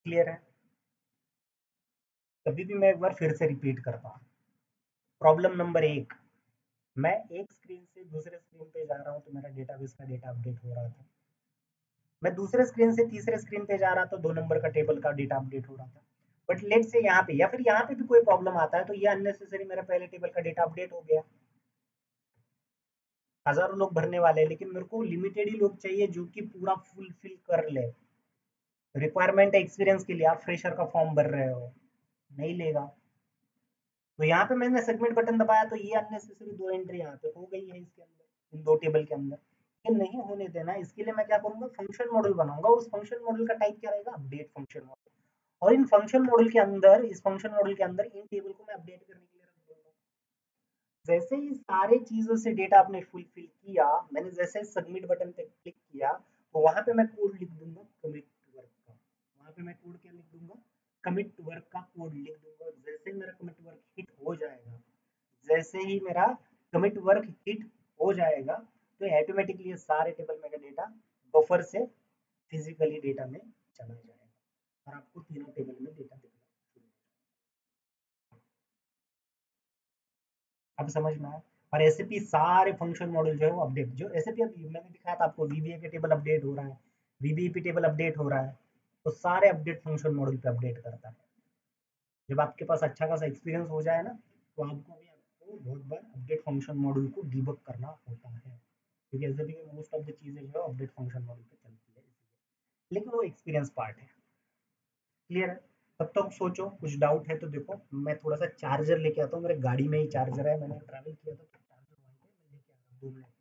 क्लियर है? कभी भी मैं एक बार फिर से रिपीट करता हूँ। प्रॉब्लम नंबर एक, मैं एक स्क्रीन से दूसरे स्क्रीन पे जा रहा हूँ तो मेरा डेटाबेस का डेटा अपडेट हो रहा था। मैं दूसरे स्क्रीन से तीसरे स्क्रीन पे जा रहा था, 2 नंबर का टेबल का डेटा अपडेट हो रहा था। बट लेट से यहाँ पे या फिर यहाँ पे भी कोई प्रॉब्लम आता है तो ये अननेसेसरी मेरा पहले टेबल का डेटा अपडेट हो गया। हजारों लोग भरने वाले हैं लेकिन मेरे को लिमिटेड ही लोग चाहिए जो कि पूरा फुलफिल कर ले। रिक्वायरमेंट है एक्सपीरियंस के लिए, आप फ्रेशर का फॉर्म भर रहे हो, नहीं लेगा। तो यहाँ पे मैंने सबमिट बटन दबाया तो ये अननेसेसरी दो एंट्री यहाँ पे हो गई है इसके अंदर, इन दो टेबल के अंदर। ये नहीं होने देना, इसके लिए मैं क्या करूंगा, फंक्शन मॉडल बनाऊंगा। उस फंक्शन मॉडल का टाइप क्या रहेगा, अपडेट फंक्शन मॉडल। और इन फंक्शन मॉडल के अंदर, इस फंक्शन मॉडल के अंदर इन टेबल को मैं अपडेट करने के लिए रख दूंगा। जैसे ही सारे चीजों से डेटा आपने फुलफिल किया, मैंने जैसे सबमिट बटन पे क्लिक किया तो वहां पे मैं कोड लिख दूंगा कमिट वर्क का। वहां पे मैं कोड क्या लिख दूंगा, कमिट वर्क का कोड लिख दूंगा। जैसे ही मेरा कमिट वर्क हिट हो जाएगा, जैसे ही मेरा कमिट वर्क हिट हो जाएगा तो ऑटोमेटिकली ये सारे टेबल में का डेटा बफर से फिजिकली डेटा में चला जाएगा और आपको तीनों टेबल में डेटा दिखना शुरू हो जाएगा। अब समझ में आया? और एसएपी सारे फंक्शन मॉडल जो है वो अपडेट, जो एसएपी अभी मैंने दिखाया था आपको, वीबीए के टेबल अपडेट हो रहा है, वीबीईपी टेबल अपडेट हो रहा है, तो सारे अपडेट फंक्शन मॉडल पे अपडेट करता है। जब आपके पास अच्छा खासा एक्सपीरियंस हो जाए ना, तो आपको बहुत बार अपडेट फंक्शन मॉडल को डिबग करना होता है, क्योंकि एसएपी में मोस्ट ऑफ द चीजें जो है अपडेट फंक्शन मॉडल पे चलती है इसलिए। लेकिन वो एक्सपीरियंस पार्ट है। क्लियर है? तब तक सोचो, कुछ डाउट है तो देखो, मैं थोड़ा सा चार्जर लेके आता हूँ, मेरे गाड़ी में ही चार्जर है, मैंने ट्रैवल किया था तो चार्जर वहीं पे मैं लेके आ रहा हूँ 2 मिनट में।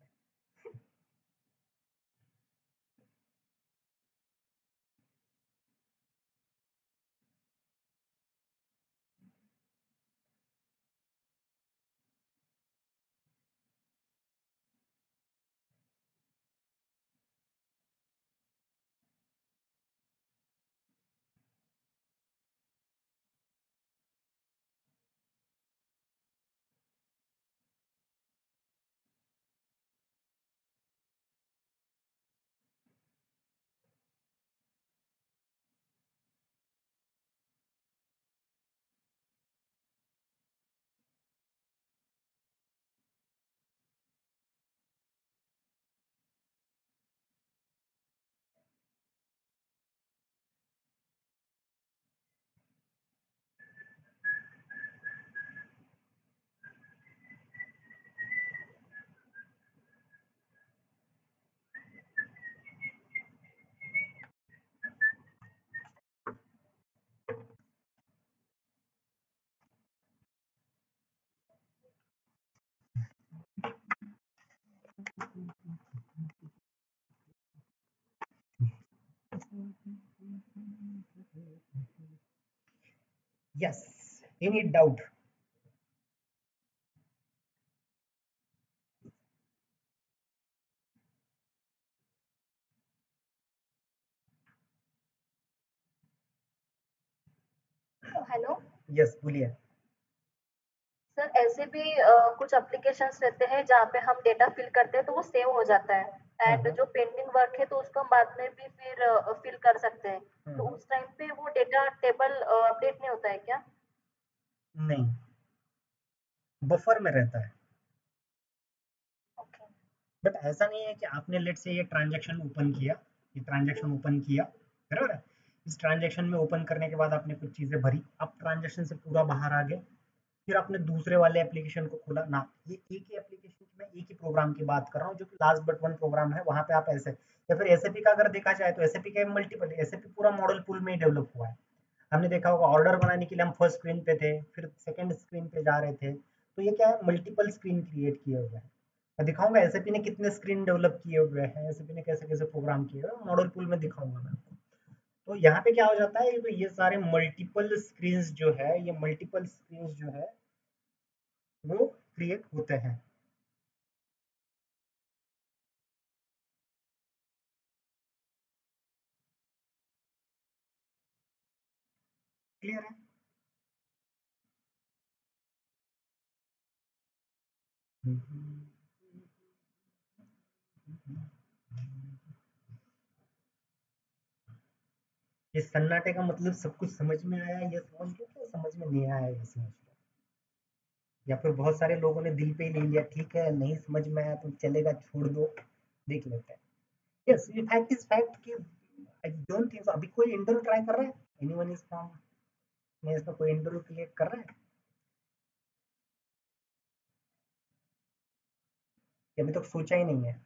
Yes, any doubt? Hello yes, बोलिए। सर, ऐसे भी कुछ एप्लीकेशंस रहते हैं जहाँ पे हम डेटा फिल करते हैं तो वो सेव हो जाता है, हाँ एंड हाँ। जो पेंडिंग वर्क है तो उसको हम बाद में भी फिर फिल कर सकते हैं। तो हाँ। उस टाइम पे वो डेटा टेबल अपडेट नहीं होता है क्या? नहीं, बफर में रहता है। ओके। बट ऐसा नहीं है कि आपने लेट से ये ट्रांजैक्शन ओपन किया, ये ट्रांजैक्शन ओपन किया, बराबर है? इस ट्रांजैक्शन में ओपन करने के बाद आपने कुछ चीज़ें भरी, आप ट्रांजैक्शन से पूरा बाहर आ गए, फिर आपने दूसरे वाले एप्लीकेशन को खोला ना, ये एक ही एप्लीकेशन की, मैं एक ही प्रोग्राम की बात कर रहा हूँ जो कि लास्ट बट वन प्रोग्राम है, वहां पे आप ऐसे, या फिर एसएपी का अगर देखा जाए तो एसएपी का मल्टीपल, एसएपी पूरा मॉडल पूल में ही डेवलप हुआ है। हमने देखा होगा ऑर्डर बनाने के लिए हम फर्स्ट स्क्रीन पे थे, फिर सेकंड स्क्रीन पे जा रहे थे, तो ये क्या है, मल्टीपल स्क्रीन क्रिएट किए हुए हैं। मैं दिखाऊंगा एसएपी ने कितने स्क्रीन डेवलप किए हुए हैं, एसएपी ने कैसे कैसे प्रोग्राम किए हुए हैं, मॉडल पूल में दिखाऊंगा मैं आपको। तो यहाँ पे क्या हो जाता है, तो ये सारे मल्टीपल स्क्रीन जो है, ये मल्टीपल स्क्रीन जो है वो क्रिएट होते हैं। क्लियर है? इस सन्नाटे का मतलब सब कुछ समझ में आया, ये समझ लो, क्या समझ में नहीं आया ये समझ लो, या फिर बहुत सारे लोगों ने दिल पे ही ले लिया, ठीक है नहीं समझ में आया तो चलेगा, छोड़ दो, देख लेते हैं। यस, ये फैक्ट इज फैक्ट कि आई डोंट थिंक सो अभी कोई इंटरव्यू ट्राई कर रहा है, एनीवन इज फ्रॉम, मैं इसमें कोई इंटरव्यू क्लियर कर रहा है कि अभी तक सोचा ही नहीं है?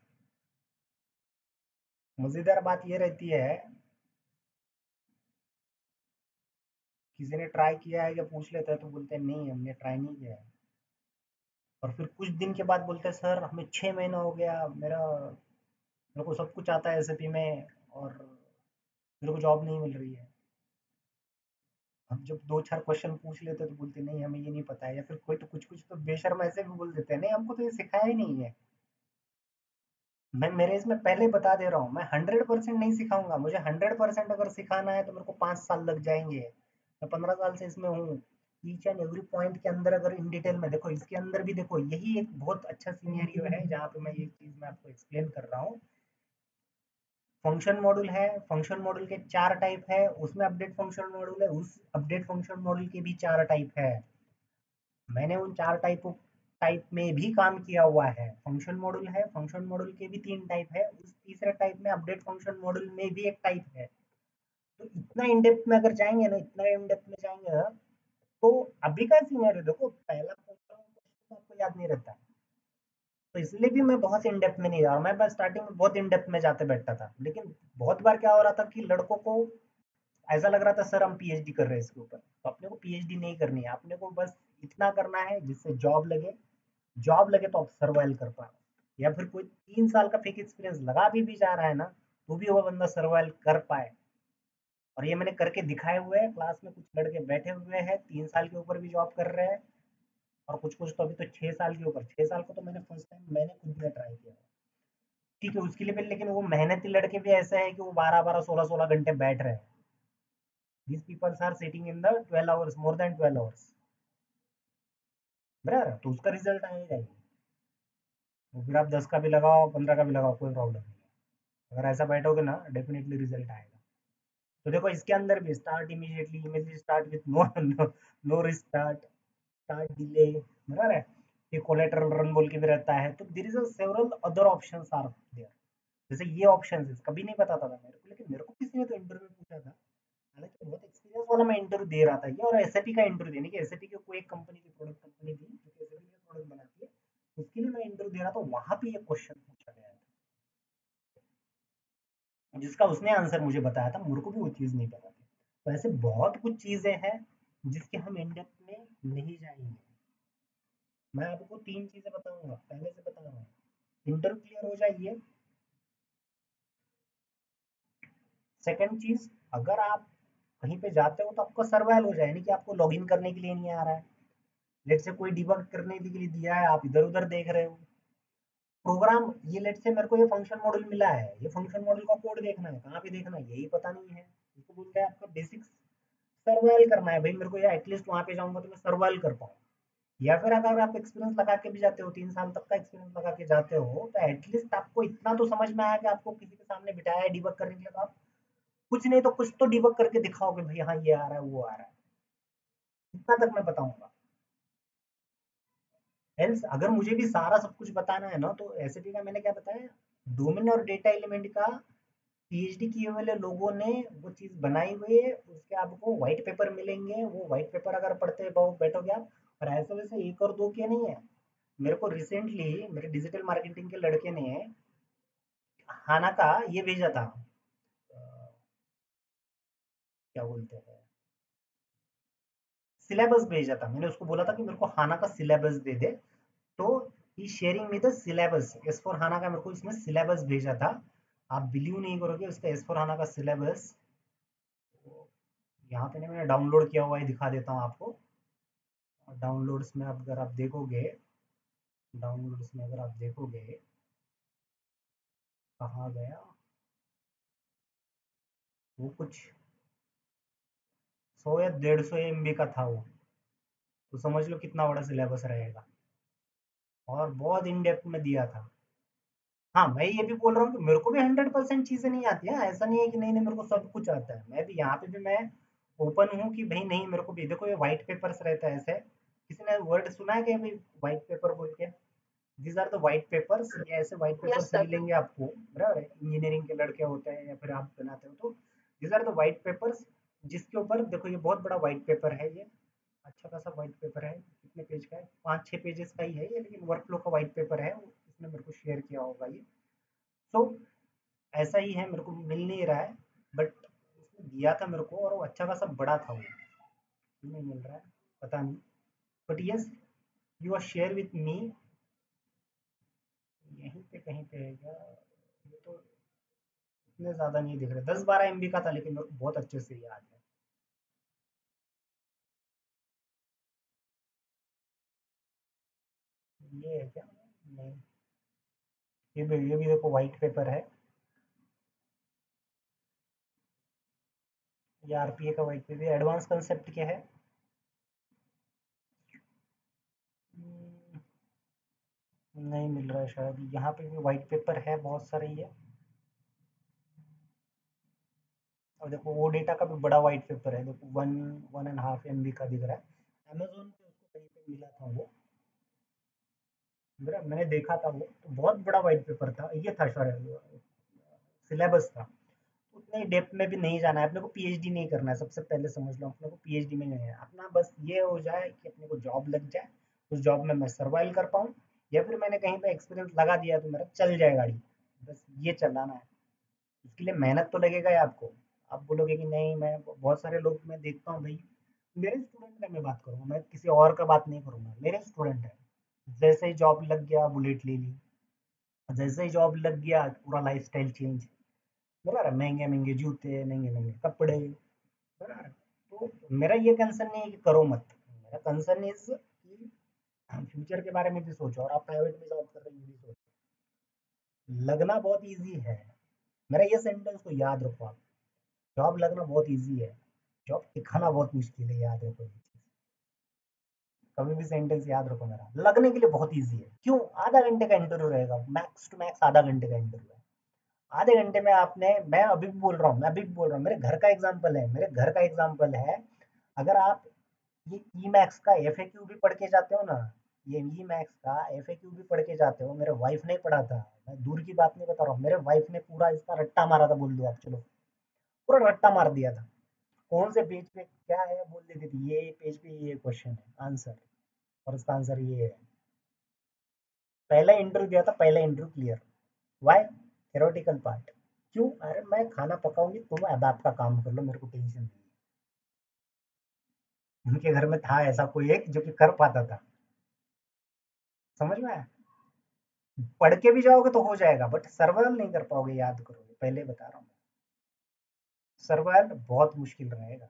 मजेदार बात ये रहती है, किसी ने ट्राई किया है या पूछ लेता है तो बोलते हैं नहीं हमने ट्राई नहीं किया है, और फिर कुछ दिन के बाद बोलते हैं सर हमें 6 महीना हो गया, मेरे को सब कुछ आता है एसएपी में, और मेरे को जॉब नहीं मिल रही है। हम जब दो चार क्वेश्चन पूछ लेते तो बोलते नहीं हमें ये नहीं पता है, या फिर कोई तो कुछ कुछ तो बेशर्म ऐसे भी बोल देते हैं नहीं हमको तो ये सिखाया ही नहीं है। मैं मेरे इसमें पहले बता दे रहा हूँ, मैं 100% नहीं सिखाऊंगा, मुझे 100% अगर सिखाना है तो मेरे को 5 साल लग जाएंगे, मैं 15 साल से इसमें हूँ। ईच एंड एवरी पॉइंट के अंदर अगर इन डिटेल में देखो, इसके अंदर भी देखो, यही एक बहुत अच्छा सिनेरियो है जहाँ पे मैं ये चीज मैं आपको एक्सप्लेन कर रहा हूँ। फंक्शन मॉड्यूल है, फंक्शन मॉड्यूल के 4 टाइप है, उसमें अपडेट फंक्शन मॉड्यूल है, उस अपडेट फंक्शन मॉड्यूल के भी 4 टाइप है। मैंने उन 4 टाइपों टाइप में भी काम किया हुआ है। फंक्शन मॉड्यूल है, फंक्शन मॉड्यूल के भी 3 टाइप है, उस तीसरे टाइप में अपडेट फंक्शन मॉड्यूल में भी एक टाइप है। तो इतना इन डेप्थ में अगर जाएंगे ना, इतना इन डेप्थ में जाएंगे ना, तो अभी का सीनियर देखो, पहला क्वेश्चन आपको याद नहीं रहता, तो इसलिए भी मैं बहुत इन डेप्थ में नहीं जा रहा। मैं बस स्टार्टिंग में बहुत इन डेप्थ में जाते बैठता था, लेकिन बहुत बार क्या हो रहा था कि लड़कों को ऐसा लग रहा था सर हम पीएचडी कर रहे हैं इसके ऊपर। तो अपने को पीएचडी नहीं करनी है, अपने को बस इतना करना है जिससे जॉब लगे, जॉब लगे तो आप सर्वाइव कर पाए, या फिर कोई 3 साल का फेक एक्सपीरियंस लगा भी जा रहा है ना, तो भी वो बंदा सर्वाइव कर पाए। और ये मैंने करके दिखाए हुए हैं। क्लास में कुछ लड़के बैठे हुए हैं 3 साल के ऊपर भी जॉब कर रहे हैं, और कुछ कुछ तो अभी तो 6 साल के ऊपर। 6 साल को तो मैंने फर्स्ट टाइम मैंने खुद भी ट्राई किया, ठीक है उसके लिए भी। लेकिन वो मेहनती लड़के भी ऐसे हैं कि वो 12 12 16 16 घंटे बैठ रहे हैं। these people are sitting in the 12 hours, more than 12 hours, बराबर, तो उसका रिजल्ट आएगा ही। वो फिर आप 10 का भी लगाओ, 15 का भी लगाओ, कोई प्रॉब्लम नहीं है। अगर ऐसा बैठोगे ना, डेफिनेटली रिजल्ट आएगा। तो देखो इसके अंदर भी start immediately start with no no restart, start delay, बराबर है। ये कोलेटरल रन बोल के भी रहता है। तो there is a several other options are there. जैसे ये ऑप्शंस कभी नहीं पता था मेरे को, लेकिन मेरे को किसी ने तो इंटरव्यू में पूछा था। हालांकि बहुत एक्सपीरियंस वाला मैं इंटरव्यू दे रहा था ये, और एसएपी का इंटरव्यू देने की, एसएपी की कोई एक कंपनी की प्रोडक्ट कंपनी थी जो कि एसएपी का प्रोडक्ट बनाती है, उसके लिए मैं इंटरव्यू दे रहा था। वहां पे ये क्वेश्चन पूछा गया था, जिसका उसने आंसर मुझे बताया था, मेरे को भी वो चीज नहीं पता थी। तो ऐसे बहुत कुछ चीजें हैं जिसके हम इन डेप्थ में नहीं जाएंगे। मैं आपको 3 चीजें बताऊंगा, पहले से बता रहा हूँ। इंटरव्यू क्लियर हो जाइए। सेकंड चीज, अगर आप कहीं पे जाते हो तो आपका सर्वाइवल हो जाए, यानी कि आपको लॉगिन करने के लिए नहीं आ रहा है, लेट से कोई डिबग करने के लिए दिया है, आप इधर उधर देख रहे हो प्रोग्राम। ये लेट से मेरे को ये फंक्शन मॉडल मिला है, ये फंक्शन मॉडल का कोड देखना है, कहाँ पे देखना है यही पता नहीं है। इसको बोलते हैं आपका बेसिक्स। सर्वाइवल करना है भाई मेरे को, या एटलीस्ट वहां पे जाऊंगा तो मैं सर्वाइवल कर पाऊँ। या फिर अगर आप एक्सपीरियंस लगा के भी जाते हो, 3 साल तक का एक्सपीरियंस लगा के जाते हो, तो एटलीस्ट आपको इतना तो समझ में आया कि आपको किसी के सामने बिठाया है डिबग करने के लिए, तो आप कुछ नहीं तो कुछ तो डिबग करके दिखाओगे भाई, हाँ ये आ रहा है वो आ रहा है। इतना तक मैं बताऊंगा। एल्स अगर मुझे भी सारा सब कुछ बताना है ना, तो एसएपी का मैंने क्या बताया, डोमेन और डेटा एलिमेंट का पीएचडी किए वाले लोगों ने वो चीज बनाई हुई है। उसके आपको व्हाइट पेपर मिलेंगे, वो व्हाइट पेपर अगर पढ़ते बैठोगे आप। और ऐसे वैसे एक और दो के नहीं है। मेरे को रिसेंटली मेरे डिजिटल मार्केटिंग के लड़के ने हाना का ये भेजा था, क्या बोलते हैं, सिलेबस भेजा था। मैंने उसको बोला था कि मेरे को हाना का सिलेबस दे दे। तो ही शेयरिंग में द सिलेबस एस फॉर हाना का, मेरे को इसने सिलेबस भेजा था। आप बिलीव नहीं करोगे, उसका एस फॉर हाना का सिलेबस यहाँ पे नहीं, मैंने डाउनलोड किया हुआ है, दिखा देता हूँ आपको। डाउनलोड्स में अगर आप देखोगे, डाउनलोड्स में अगर आप देखोगे, कहाँ गया वो, कुछ 100 या 150 MB का था वो। तो समझ लो कितना बड़ा सिलेबस रहेगा, और बहुत इन डेप्थ में दिया था। हाँ मैं ये भी बोल रहा हूँ कि मेरे को भी 100% चीजें नहीं आती है, ऐसा नहीं है कि नहीं नहीं मेरे को सब कुछ आता है। मैं भी यहाँ पे भी मैं ओपन हूँ कि भाई नहीं मेरे को भी, देखो ये व्हाइट पेपर्स रहता है ऐसे। किसी ने वर्ड सुना है क्या भाई व्हाइट पेपर बोल के? These are the white papers. ये ऐसे व्हाइट यस पेपर्स सर। मिलेंगे आपको, बराबर है, इंजीनियरिंग के लड़के होते हैं या फिर आप बनाते हो तो। These are the white papers, जिसके ऊपर देखो ये बहुत बड़ा व्हाइट पेपर है ये। अच्छा खासा व्हाइट पेपर है, कितने पेज का है, 5 6 पेजेस का ही है ये, लेकिन वर्कफ्लो का व्हाइट पेपर है, इसने मेरे को शेयर किया होगा ये। तो ऐसा ही है, मेरे को मिल नहीं रहा है, बट उसने दिया था मेरे को, और वो अच्छा खासा बड़ा था वो। क्यों नहीं मिल रहा है पता नहीं, but yes you are share with me. यहीं पे कहीं पे है क्या? ये तो इतने ज्यादा नहीं दिख रहे, 10 12 MB का था, लेकिन मेरे को बहुत अच्छे से याद है। ये है क्या? नहीं, ये भी देखो व्हाइट पेपर है। ये आरपीए का व्हाइट पेपर, एडवांस कंसेप्ट क्या है? हम्म, नहीं मिल रहा है शायद। यहाँ पे भी व्हाइट पेपर है बहुत सारे ये। और देखो वो डेटा का भी बड़ा व्हाइट पेपर है, देखो 1 1.5 MB का दिख रहा है। अमेजोन पे उसको कहीं पे मिला था वो। मैंने देखा था वो तो बहुत बड़ा व्हाइट पेपर था, ये था सॉरी सिलेबस था। उतने डेप्थ में भी नहीं जाना है अपने को, पीएचडी नहीं करना है, सबसे पहले समझ लो अपने को पीएचडी में नहीं है अपना, बस ये हो जाए कि अपने को जॉब लग जाए, उस जॉब में मैं सर्वाइव कर पाऊँ, या फिर मैंने कहीं पे एक्सपीरियंस लगा दिया तो मेरा चल जाए गाड़ी, बस ये चलाना है। उसके लिए मेहनत तो लगेगा ही आपको। आप बोलोगे कि नहीं, मैं बहुत सारे लोग मैं देखता हूँ भाई, मेरे स्टूडेंट का मैं बात करूँगा, मैं किसी और का बात नहीं करूँगा, मेरे स्टूडेंट है, जैसे ही जॉब लग गया बुलेट ले ली, जैसे ही जॉब लग गया पूरा लाइफस्टाइल चेंज, बराबर है? महंगे महंगे जूते, महंगे महंगे कपड़े, बराबर है? तो मेरा ये कंसर्न नहीं है कि करो मत, मेरा कंसर्न इज कि फ्यूचर के बारे में भी सोचो, और आप प्राइवेट में जॉब कर रहे हो ये भी सोचो। लगना बहुत इजी है, मेरा ये सेंटेंस को याद रखो आप, जॉब लगना बहुत इजी है, जॉब दिखाना बहुत मुश्किल है, याद रखो ये चीज, कभी भी सेंटेंस याद रखो मेरा, लगने के लिए बहुत इजी है। क्यों? आधा घंटे का इंटरव्यू रहेगा, मैक्स टू मैक्स आधा घंटे का इंटरव्यू है, आधे घंटे में आपने, मैं अभी भी बोल रहा हूँ, मैं अभी भी बोल रहा हूँ, मेरे घर का एग्जाम्पल है, मेरे घर का एग्जाम्पल है। अगर आप ये ई मैक्स का एफ भी पढ़ के जाते हो ना, ये ई मैक्स का एफ भी पढ़ के जाते हो, मेरे वाइफ ने पढ़ा था, मैं दूर की बात नहीं बता रहा हूँ, मेरे वाइफ ने पूरा इसका रट्टा मारा था, बोल दो आप, चलो पूरा रट्टा मार दिया था, कौन से पेज पे क्या है बोल देती थी, ये पेज पे ये क्वेश्चन है आंसर, और उसका आंसर ये है। पहला इंटरव्यू दिया था, पहला interview clear. Why? Theoretical part. क्यों? अरे मैं खाना पकाऊंगी, तुम अब आपका काम कर लो, मेरे को टेंशन नहीं है। उनके घर में था ऐसा कोई एक जो कि कर पाता था, समझ में आया? पढ़ के भी जाओगे तो हो जाएगा, बट सर्वाइवल नहीं कर पाओगे, याद करोगे, पहले बता रहा हूँ। सर्वाइवल बहुत मुश्किल रहेगा,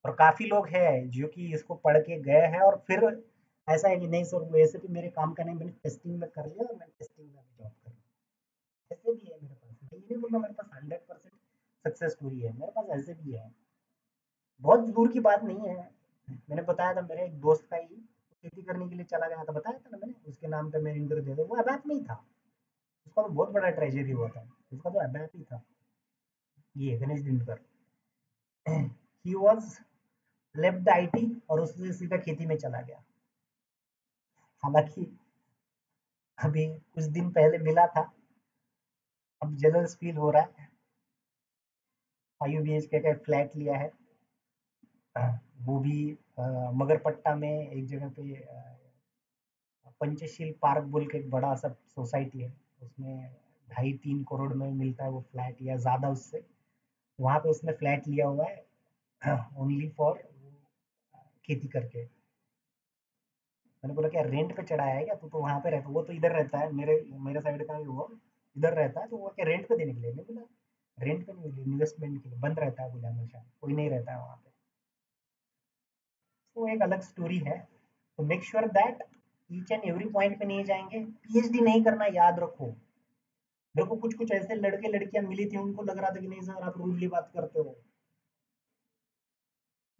और काफी लोग हैं जो कि इसको पढ़ के गए हैं और फिर ऐसा है कि नहीं सर, वैसे भी मेरे काम का नहीं, मैंने टेस्टिंग में कर लिया और मैंने टेस्टिंग में भी जॉब कर लिया, ऐसे भी है मेरे पास, मैं ये नहीं बोल रहा मेरे पास 100% सक्सेस स्टोरी है, मेरे पास ऐसे भी है, बहुत दूर की बात नहीं है। मैंने बताया था मेरे एक दोस्त का ही खेती करने के लिए चला गया था, बताया था ना मैंने, उसके नाम पे मैं इंटरव्यू दे दूँ, वो अबैप में ही था, उसका तो बहुत बड़ा ट्रेजेडी हुआ था, उसका तो अबैप ही था, ये Ganesh Dinkar. He was left the IT और उससे सीधा खेती में चला गया। हालांकि अभी कुछ दिन पहले मिला था, अब जेलस फील हो रहा है, 5 BHK का फ्लैट लिया है, वो भी मगरपट्टा में एक जगह पे, पंचशील पार्क बोल के एक बड़ा सा सोसाइटी है, उसमें 2.5-3 करोड़ में मिलता है वो फ्लैट, या ज्यादा उससे, वहां पे उसने फ्लैट लिया हुआ है ओनली फॉर खेती करके। मैंने बोला क्या रेंट पे चढ़ाया है क्या, तू तो वहां पे रहता, वो तो इधर रहता है, मेरे मेरे साइड का ही वो इधर रहता है, तो वो क्या रेंट पे देने के लिए? नहीं बोला, रेंट पे नहीं, इन्वेस्टमेंट के लिए बंद रहता है, बोला हमेशा कोई नहीं रहता है वहां पे, वो एक अलग स्टोरी है। तो make sure that each and every point पे नहीं जाएंगे, पीएचडी नहीं करना, याद रखो। मेरे को कुछ कुछ ऐसे लड़के लड़कियां मिली थी, उनको लग रहा था कि नहीं सर आप रूडली बात करते हो,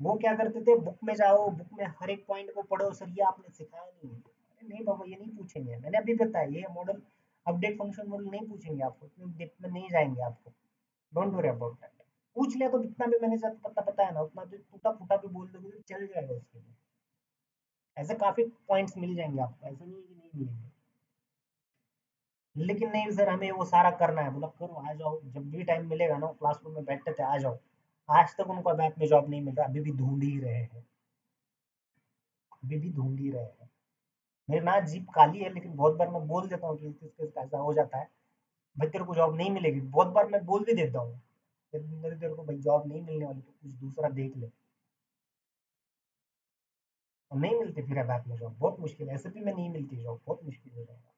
वो क्या करते थे, बुक में जाओ, बुक में हर एक पॉइंट को पढ़ो, सर ये आपने सिखाया नहीं है, अरे नहीं बाबा, ये नहीं पूछेंगे, मैंने अभी बताया ये मॉडल, अपडेट फंक्शन मॉडल नहीं पूछेंगे आपको, इतने डेप्थ में नहीं जाएंगे आपको, डोंट वरी अबाउट दैट। पूछ लिया तो जितना भी मैंने जब पता बताया ना, उतना भी टूटा फूटा भी बोल दोगे तो चल जाएगा उसके लिए, ऐसे काफी पॉइंट्स मिल जाएंगे आपको, ऐसा नहीं है कि नहीं मिलेंगे। लेकिन नहीं सर हमें वो सारा करना है, बोला करो, आ जाओ, जब भी टाइम मिलेगा ना, क्लासरूम में बैठते थे, आ जाओ। आज तक उनको बैंक में जॉब नहीं मिल रहा, अभी भी ढूंढ ही रहे हैं, अभी भी ढूंढ ही रहे हैं। मेरी ना जीप काली है, लेकिन बहुत बार मैं बोल देता हूँ कि किस ऐसा हो जाता है, भाई तेरे को जॉब नहीं मिलेगी, बहुत बार मैं बोल भी देता हूँ, मेरे तेरे को भाई जॉब नहीं मिलने वाली, तो कुछ दूसरा देख ले, और नहीं मिलती फिर बैंक में जॉब, बहुत मुश्किल है, ऐसे भी में नहीं मिलती जॉब, बहुत मुश्किल हो जाएगा।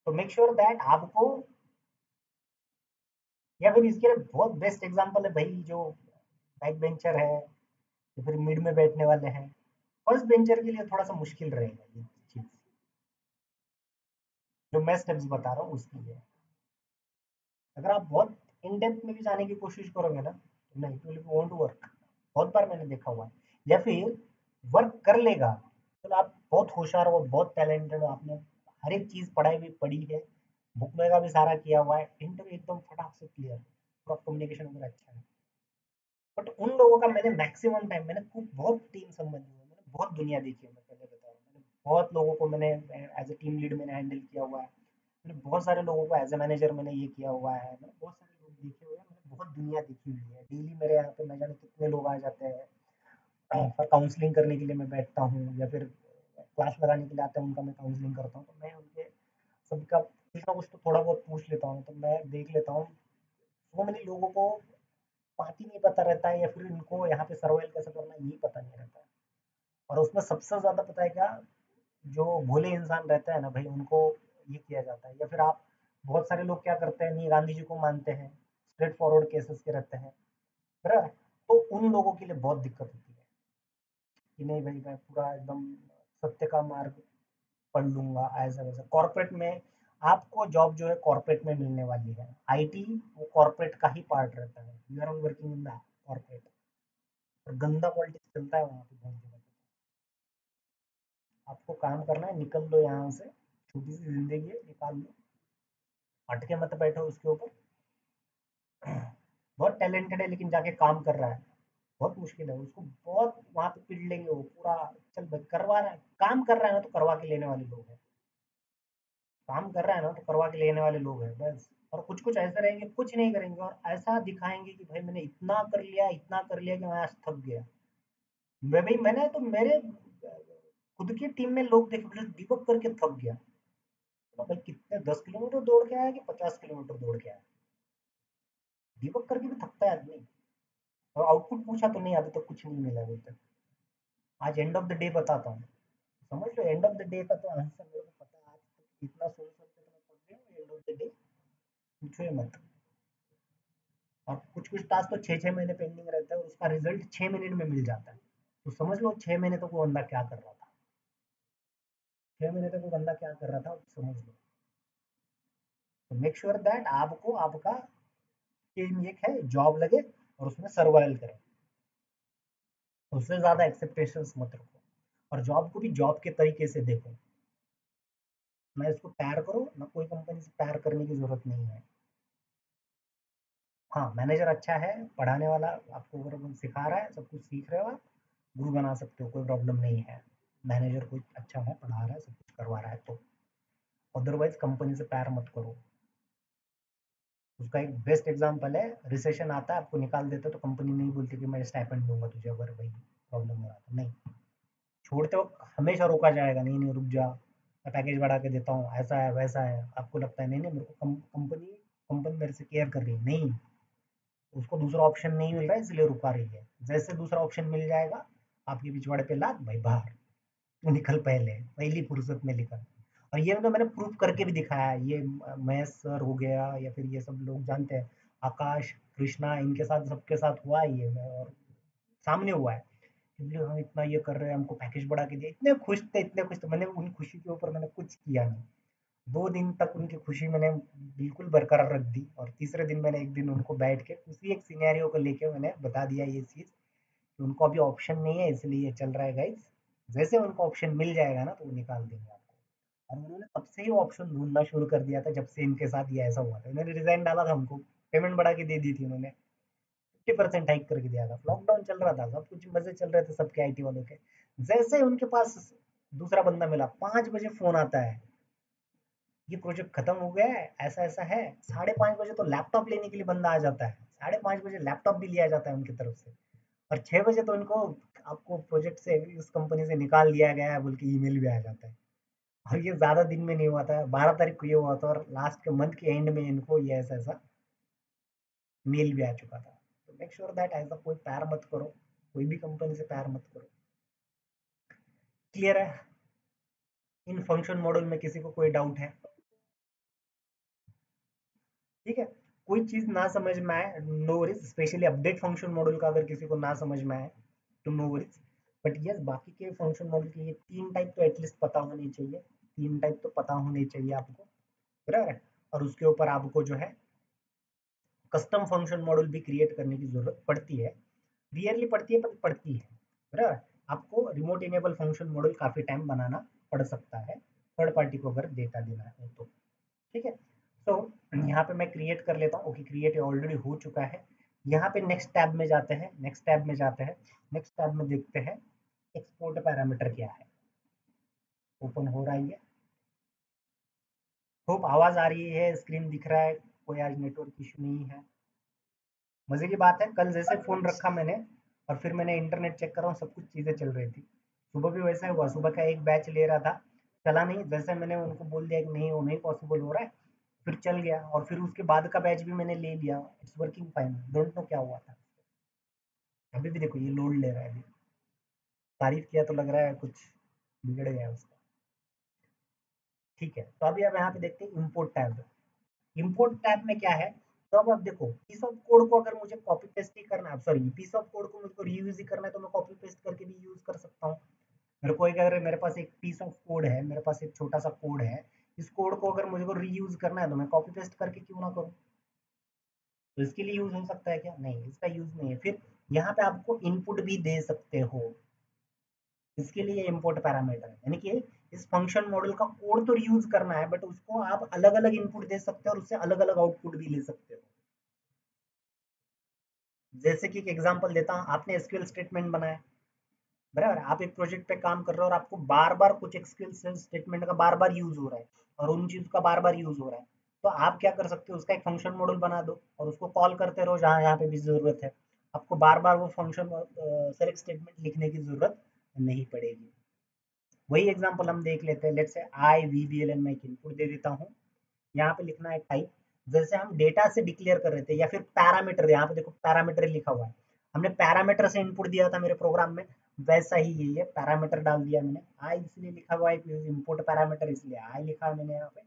तो मेक श्योर दैट आपको, या फिर इसके लिए बहुत बेस्ट एग्जांपल है भाई, जो बैक बेंचर है या फिर मिड में बैठने वाले हैं, फर्स्ट बेंचर के लिए थोड़ा सा मुश्किल रहेगा ये चीज, जो मैं स्टेप्स बता रहा हूँ उसके लिए। अगर आप बहुत इन डेप्थ में भी जाने की कोशिश करोगे ना, तो नहीं, इट विल वोंट वर्क, बहुत बार मैंने देखा हुआ है। या फिर वर्क कर लेगा, तो आप बहुत होशियार हो, बहुत टैलेंटेड हो, आपने हर एक चीज पढ़ाई भी पढ़ी है, बुक में का भी सारा किया हुआ है, इंटरव्यू एकदम फटाक से क्लियर, पूरा कम्युनिकेशन वगैरह अच्छा है, बट उन लोगों का मैंने मैक्सिमम टाइम, मैंने खूब बहुत टीम संबंधी हुआ, मैंने बहुत दुनिया देखी है, मैं पहले बता रहा हूँ, मैंने बहुत लोगों को मैंने एज ए टीम लीड मैंने हैंडल किया हुआ है, मैंने बहुत सारे लोगों को एज ए मैनेजर मैंने ये किया हुआ है, मैंने बहुत सारे लोग देखे हुए हैं, मैंने बहुत दुनिया देखी हुई है। डेली मेरे यहाँ पे न जाने कितने लोग आ जाते हैं, और काउंसलिंग करने के लिए मैं बैठता हूँ, या फिर क्लास लगाने के लिए आते हैं उनका मैं काउंसलिंग करता हूँ, तो मैं उनके सबका कुछ ना कुछ तो थोड़ा बहुत पूछ लेता हूँ, तो मैं देख लेता हूँ वो मैंने लोगों को बात ही नहीं पता रहता है, या फिर इनको यहाँ पे सर्वाइव कैसे करना है यही पता नहीं रहता है। और उसमें सबसे ज्यादा पता है क्या, जो भोले इंसान रहते हैं ना भाई, उनको ये किया जाता है। या फिर आप, बहुत सारे लोग क्या करते हैं, नहीं गांधी जी को मानते हैं, स्ट्रेट फॉरवर्ड केसेस के रहते हैं, बराबर, तो उन लोगों के लिए बहुत दिक्कत होती है कि नहीं भाई मैं पूरा एकदम सत्य का मार्ग पढ़ लूंगा, ऐसा वैसा। कॉर्पोरेट में आपको जॉब जो है कॉर्पोरेट में मिलने वाली है, आईटी वो कॉर्पोरेट का ही पार्ट रहता है, you are working in the corporate. और गंदा पॉलिटिक्स चलता है वहाँ पे बहुत जगह पे। आपको काम करना है, निकल लो यहाँ से, छोटी सी जिंदगी है, निकाल लो, अटके मत बैठो उसके ऊपर। बहुत टैलेंटेड है लेकिन जाके काम कर रहा है, बहुत मुश्किल है उसको, बहुत वहां पे पीट लेंगे वो पूरा। चल भाई करवा रहा है, काम कर रहा है ना तो करवा के लेने वाले लोग हैं, काम कर रहा है ना तो करवा के लेने वाले लोग हैं बस। और कुछ कुछ ऐसे रहेंगे कुछ नहीं करेंगे, और ऐसा दिखाएंगे कि भाई मैंने इतना कर लिया कि मैं आज थक गया। मैं भाई, मैंने तो मेरे खुद की टीम में लोग देखे बोले दीपक करके थक गया। तो भाई कितने 10 किलोमीटर दौड़ के आया कि 50 किलोमीटर दौड़ के आया, दीपक करके भी थकता है आदमी। और आउटपुट पूछा तो नहीं, अभी तक कुछ नहीं मिला अभी तक। आज एंड ऑफ द डे बताता हूँ, समझ लो एंड ऑफ द डे का तो आंसर मेरे को पता है। आज तक इतना सुन सुन के तो मैं पढ़ रही हूँ, एंड ऑफ द डे पूछो ही मत। और कुछ कुछ टास्क तो 6 6 महीने पेंडिंग रहता है और उसका रिजल्ट 6 मिनट में मिल जाता है। तो समझ लो 6 महीने तक वो बंदा क्या कर रहा था, 6 महीने तक वो बंदा क्या कर रहा था समझ लो। तो मेक श्योर दैट आपको आपका एम एक है, जॉब लगे और उसमें सर्वाइवल करें, उससे ज्यादा एक्सपेक्टेशंस मत रखो। और जॉब को भी जॉब के तरीके से देखो, ना इसको प्यार करो, ना कोई कंपनी से प्यार करने की जरूरत नहीं है। हाँ मैनेजर अच्छा है, पढ़ाने वाला, आपको अगर वो सिखा रहा है, सब कुछ सीख रहे हो आप, गुरु बना सकते हो, कोई प्रॉब्लम नहीं है। मैनेजर कोई अच्छा है, पढ़ा रहा है, सब कुछ करवा रहा है तो। अदरवाइज कंपनी से प्यार मत करो। उसका एक बेस्ट एग्जांपल है, रिसेशन आता है आपको निकाल देते तो कंपनी नहीं बोलती कि मैं स्टाइपेंड दूंगा तुझे अगर भाई प्रॉब्लम हो रहा तो, नहीं, छोड़ते वक्त हमेशा रोका जाएगा, नहीं नहीं रुक जा, मैं पैकेज बढ़ा के देता हूँ, ऐसा है वैसा है। आपको लगता है नहीं नहीं मेरे को कंपनी कंपनी मेरे से केयर कर रही है, नहीं, उसको दूसरा ऑप्शन नहीं मिल रहा है इसलिए रुका रही है। जैसे दूसरा ऑप्शन मिल जाएगा, आपके पिछवाड़े पे लात भाई बाहर, तू निकल पहले, पहली फुर्सत में निकल। और ये तो मैंने प्रूफ करके भी दिखाया है, ये महेश सर हो गया या फिर ये सब लोग जानते हैं, आकाश, कृष्णा, इनके साथ सबके साथ हुआ है ये, और सामने हुआ है। इसलिए हम इतना ये कर रहे हैं, हमको पैकेज बढ़ा के दिया, इतने खुश थे इतने खुश थे, मैंने उन खुशी के ऊपर मैंने कुछ किया नहीं। 2 दिन तक उनकी खुशी मैंने बिल्कुल बरकरार रख दी, और तीसरे दिन मैंने एक दिन उनको बैठ के उसी एक सिनेरियो को लेके मैंने बता दिया ये चीज कि उनको अभी ऑप्शन नहीं है इसलिए ये चल रहा है गाइस, जैसे उनको ऑप्शन मिल जाएगा ना तो वो निकाल देंगे आपको। और उन्होंने तब से ही ऑप्शन ढूंढना शुरू कर दिया था, जब से इनके साथ ये ऐसा हुआ था। उन्होंने रिजाइन डाला था, हमको पेमेंट बढ़ा के दे दी थी उन्होंने, 50% हाइक करके दिया था, लॉकडाउन चल रहा था, सब कुछ मजे चल रहे थे सबके आईटी वालों के। जैसे ही उनके पास दूसरा बंदा मिला, 5 बजे फोन आता है, ये प्रोजेक्ट खत्म हो गया है, ऐसा ऐसा है। 5:30 बजे तो लैपटॉप लेने के लिए बंदा आ जाता है, 5:30 बजे लैपटॉप भी लिया जाता है उनकी तरफ से। और 6 बजे तो इनको, आपको प्रोजेक्ट से इस कंपनी से निकाल दिया गया है बोल के ईमेल भी आ जाता है। और ये ज्यादा दिन में नहीं हुआ था, 12 तारीख को ये हुआ था, और लास्ट के मंथ के एंड में इनको ये ऐसा ऐसा मेल भी आ चुका था। तो मेक श्योर दैट ऐसा कोई प्यार मत करो, कोई भी कंपनी से प्यार मत करो। क्लियर है? इन फंक्शन मॉडल में किसी को कोई डाउट है? ठीक है, कोई चीज ना समझ में आए, no worries, specially update function model का अगर किसी को ना समझ में आए तो नो वरीज। बट यस, बाकी के फंक्शन मॉडल के ये 3 टाइप तो एटलीस्ट पता होनी चाहिए, 3 टाइप तो पता होने चाहिए आपको, बराबर है। और उसके ऊपर आपको जो है कस्टम फंक्शन मॉडल भी क्रिएट करने की जरूरत पड़ती है, रियरली पड़ती है पर पड़ती है, बराबर। आपको रिमोट इनेबल फंक्शन मॉडल काफी टाइम बनाना पड़ सकता है, थर्ड पार्टी को अगर डेटा देना है तो। ठीक है, तो यहाँ पे मैं क्रिएट कर लेता हूँ। ओके, क्रिएट ऑलरेडी हो चुका है। यहाँ पे नेक्स्ट टैब में जाते हैं, नेक्स्ट टैब में देखते हैं एक्सपोर्ट पैरामीटर क्या है। ओपन हो रहा है, होप आवाज आ रही है, स्क्रीन दिख रहा है, कोई आज नेटवर्क इशू नहीं है। मजे की बात है, कल जैसे फोन रखा मैंने और फिर मैंने इंटरनेट चेक कर रहा हूँ, सब कुछ चीजें चल रही थी। सुबह भी वैसा हुआ, सुबह का एक बैच ले रहा था, चला नहीं, जैसे मैंने उनको बोल दिया कि नहीं वो नहीं पॉसिबल हो रहा है, फिर चल गया। और फिर उसके बाद का बैच भी मैंने ले लिया, it's working fine, don't know क्या हुआ था। अभी भी देखो ये लोड ले रहा है, अभी तारीफ किया तो लग रहा है कुछ बिगड़ गया उसका। ठीक है, तो अभी अब यहाँ पे देखते हैं इम्पोर्ट टैब। इम्पोर्ट टैब में क्या है, तो अब देखो पीस ऑफ कोड को अगर मुझे कॉपी पेस्ट ही करना है, सॉरी पीस ऑफ कोड को मुझको रीयूज ही करना है, तो मैं कॉपी पेस्ट करके भी यूज कर सकता हूँ। मेरे को एक, अगर मेरे पास एक पीस ऑफ कोड है, मेरे पास एक छोटा सा कोड है, इस कोड को अगर मुझे को रीयूज करना है तो मैं कॉपी पेस्ट करके क्यों ना करूँ। तो इसके लिए यूज हो सकता है क्या, नहीं इसका यूज नहीं है। फिर यहाँ पे आपको इनपुट भी दे सकते हो, इसके लिए इम्पोर्ट पैरामीटर है, यानी कि इस फंक्शन मॉडल का कोड तो रीयूज करना है, बट उसको आप अलग अलग इनपुट दे सकते हो और उससे अलग अलग आउटपुट भी ले सकते हो। जैसे कि एक एग्जांपल देता हूँ, आपने एसक्यूएल स्टेटमेंट बनाया, बराबर, आप एक प्रोजेक्ट पे काम कर रहे हो और आपको बार बार कुछ एसक्यूएल स्टेटमेंट का बार बार यूज हो रहा है और उन चीज का बार बार यूज हो रहा है, तो आप क्या कर सकते हो, उसका एक फंक्शन मॉडल बना दो और उसको कॉल करते रहो जहाँ यहाँ पे भी जरूरत है। आपको बार बार वो फंक्शन सेलेक्ट स्टेटमेंट लिखने की जरूरत नहीं पड़ेगी। वही एग्जांपल हम देख लेते हैं, let's say I V B L N में एक इनपुट दे देता हूँ, यहाँ पे लिखना है टाइप, जैसे हम डेटा से डिक्लेयर कर रहे थे, या फिर पैरामीटर, यहाँ पे देखो पैरामीटर लिखा हुआ है, हमने पैरामीटर से इनपुट दिया था मेरे प्रोग्राम में, वैसा ही ये पैरामीटर डाल दिया मैंने। आई इसलिए लिखा हुआ है इम्पोर्ट पैरामीटर, इसलिए आई लिखा है मैंने यहाँ पे।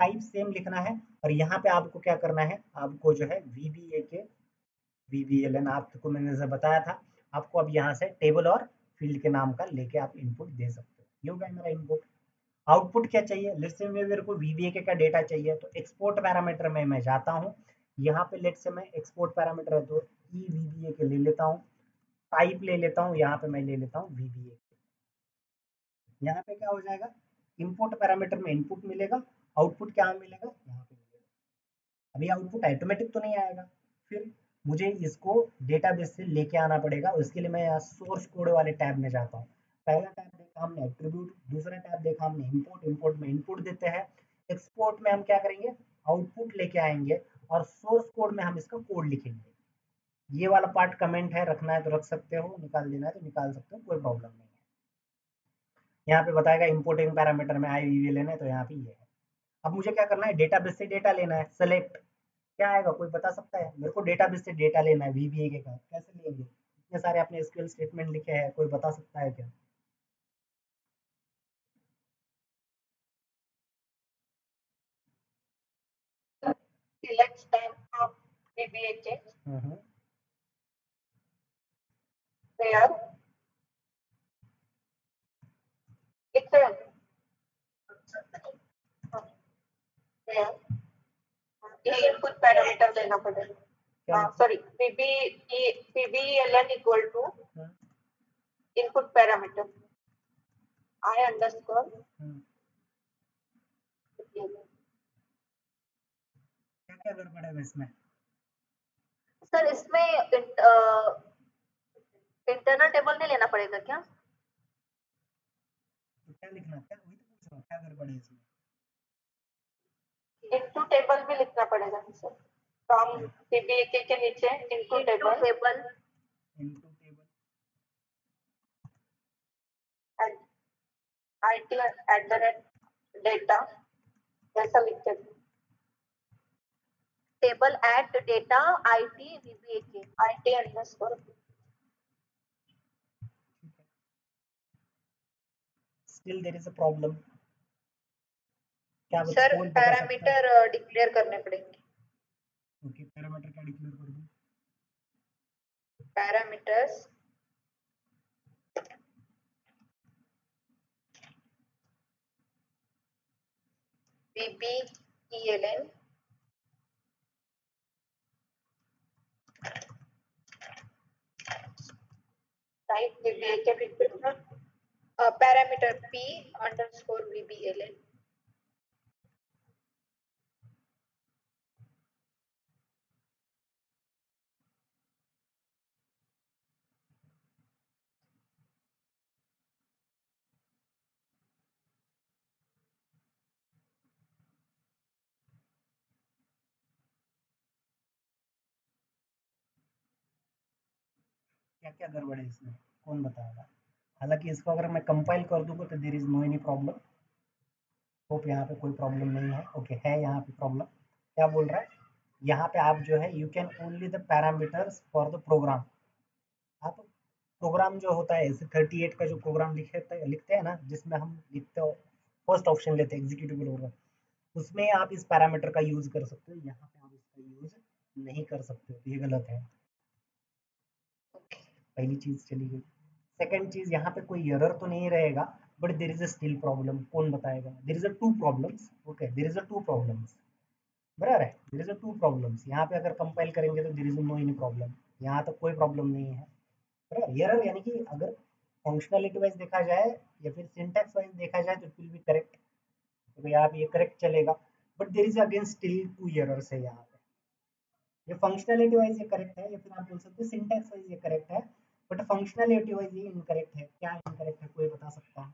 टाइप सेम लिखना है, और यहाँ पे आपको क्या करना है, आपको जो है वीबीए के वीबीएलएन आपको मैंने जैसे बताया था, आपको अब यहाँ से टेबल और फील्ड के नाम का लेके आप इनपुट दे सकते हो। ये हो गया मेरा इनपुट। आउटपुट क्या चाहिए, लेट्स से मेरे को वीबीए का डेटा चाहिए, तो एक्सपोर्ट पैरामीटर में मैं जाता हूँ, यहाँ पे लेट्स से मैं एक्सपोर्ट पैरामीटर है तो ई वीबीए के ले लेता हूँ, टाइप ले लेता हूँ, यहाँ पे मैं ले लेता हूँ वीबीए। यहाँ पे क्या हो जाएगा, इनपुट पैरामीटर में इनपुट मिलेगा, आउटपुट क्या मिलेगा, यहाँ पे मिलेगा। अभी आउटपुट ऑटोमेटिक तो नहीं आएगा, फिर मुझे इसको डेटाबेस से लेके आना पड़ेगा, उसके लिए मैं यहाँ सोर्स कोड वाले टैब में जाता हूँ। पहला टैब देखा हमने एट्रीब्यूट, दूसरा टैब देखा हमने इम्पोर्ट, इम्पोर्ट में इनपुट देते हैं, एक्सपोर्ट में हम क्या करेंगे, आउटपुट लेके आएंगे, और सोर्स कोड में हम इसका कोड लिखेंगे। ये वाला पार्ट कमेंट है, रखना है तो रख सकते हो, निकाल देना है तो निकाल सकते हो, कोई प्रॉब्लम नहीं है। यहाँ पे बताएगा इम्पोर्टिंग पैरामीटर में आई वी लेना है, तो यहाँ पे ये है। अब मुझे क्या करना है, डेटाबेस से डेटा लेना है, सेलेक्ट क्या आएगा, कोई बता सकता है मेरे को, डेटाबेस से डेटा लेना है वीबीए के का, कैसे लेंगे, इतने सारे आपने एसक्यूएल स्टेटमेंट लिखे हैं, कोई बता सकता है क्या। Select type of VBA hmm, where it's a where ये इनपुट पैरामीटर देना पड़ेगा, क्या sorry VBELN equal to hmm, input parameter I underscore hmm, क्या क्या गड़बड़ है इसमें। सर इसमें इंटरनल टेबल नहीं लेना पड़ेगा क्या? तो क्या लिखना, क्या वही तो पूछ रहा हूँ, क्या गड़बड़ है इसमें। इनटू टेबल भी लिखना पड़ेगा सर, फ्रॉम VBA के नीचे into table into table, IT @data ऐसा लिखते हैं, table at data IT VBA के IT underscore. Still there is a problem, क्या सर कोई बता सकता है। पैरामीटर डिक्लेयर करने पड़ेंगे, ओके, पैरामीटर क्या डिक्लेयर कर दूं, पैरामीटर्स VBELN टाइप VBA के भीतर पैरामीटर P अंडरस्कोर VBELN। क्या क्या गड़बड़ है इसमें, कौन बताएगा? हालांकि इसको अगर मैं कंपाइल कर दूंगा तो there is no any problem. Hope यहाँ पे कोई प्रॉब्लम नहीं है। ओके, है यहाँ पे प्रॉब्लम। क्या बोल रहा है यहाँ पे? आप जो है you can only the parameters for the program. आप प्रोग्राम जो होता है जैसे 38 का जो प्रोग्राम लिखते हैं ना, जिसमें हम लिखते हो फर्स्ट ऑप्शन लेते हैं एग्जीक्यूटिव प्रोग्राम, उसमें आप इस पैरामीटर का यूज कर सकते हो। यहाँ पे आप इसका यूज नहीं कर सकते हो, तो ये गलत है। पहली चीज चली गई। सेकंड चीज, यहाँ पे कोई एरर तो नहीं रहेगा, but there is a still problem. कौन बताएगा? There is a two problems. Okay, there is a two problems, बराबर है। There is a two problems. यहाँ पे अगर कंपाइल करेंगे तो there is no any problem, यहाँ तक कोई प्रॉब्लम नहीं है, बराबर। एरर यानी कि अगर फंक्शनलिटी वाइज देखा जाए या फिर सिंटैक्स वाइज देखा जाए तो इट विल बी करेक्ट, तो यहाँ पे ये करेक्ट चलेगा। But there is again still two errors है यहाँ पे। ये फंक्शनलिटी वाइज ये करेक्ट है, या फिर आप बोल सकते हो सिंटैक्स वाइज ये करेक्ट है, बट फंक्शनलिटी वाइज ये इनकरेक्ट है। क्या इनकरेक्ट है, कोई बता सकता है?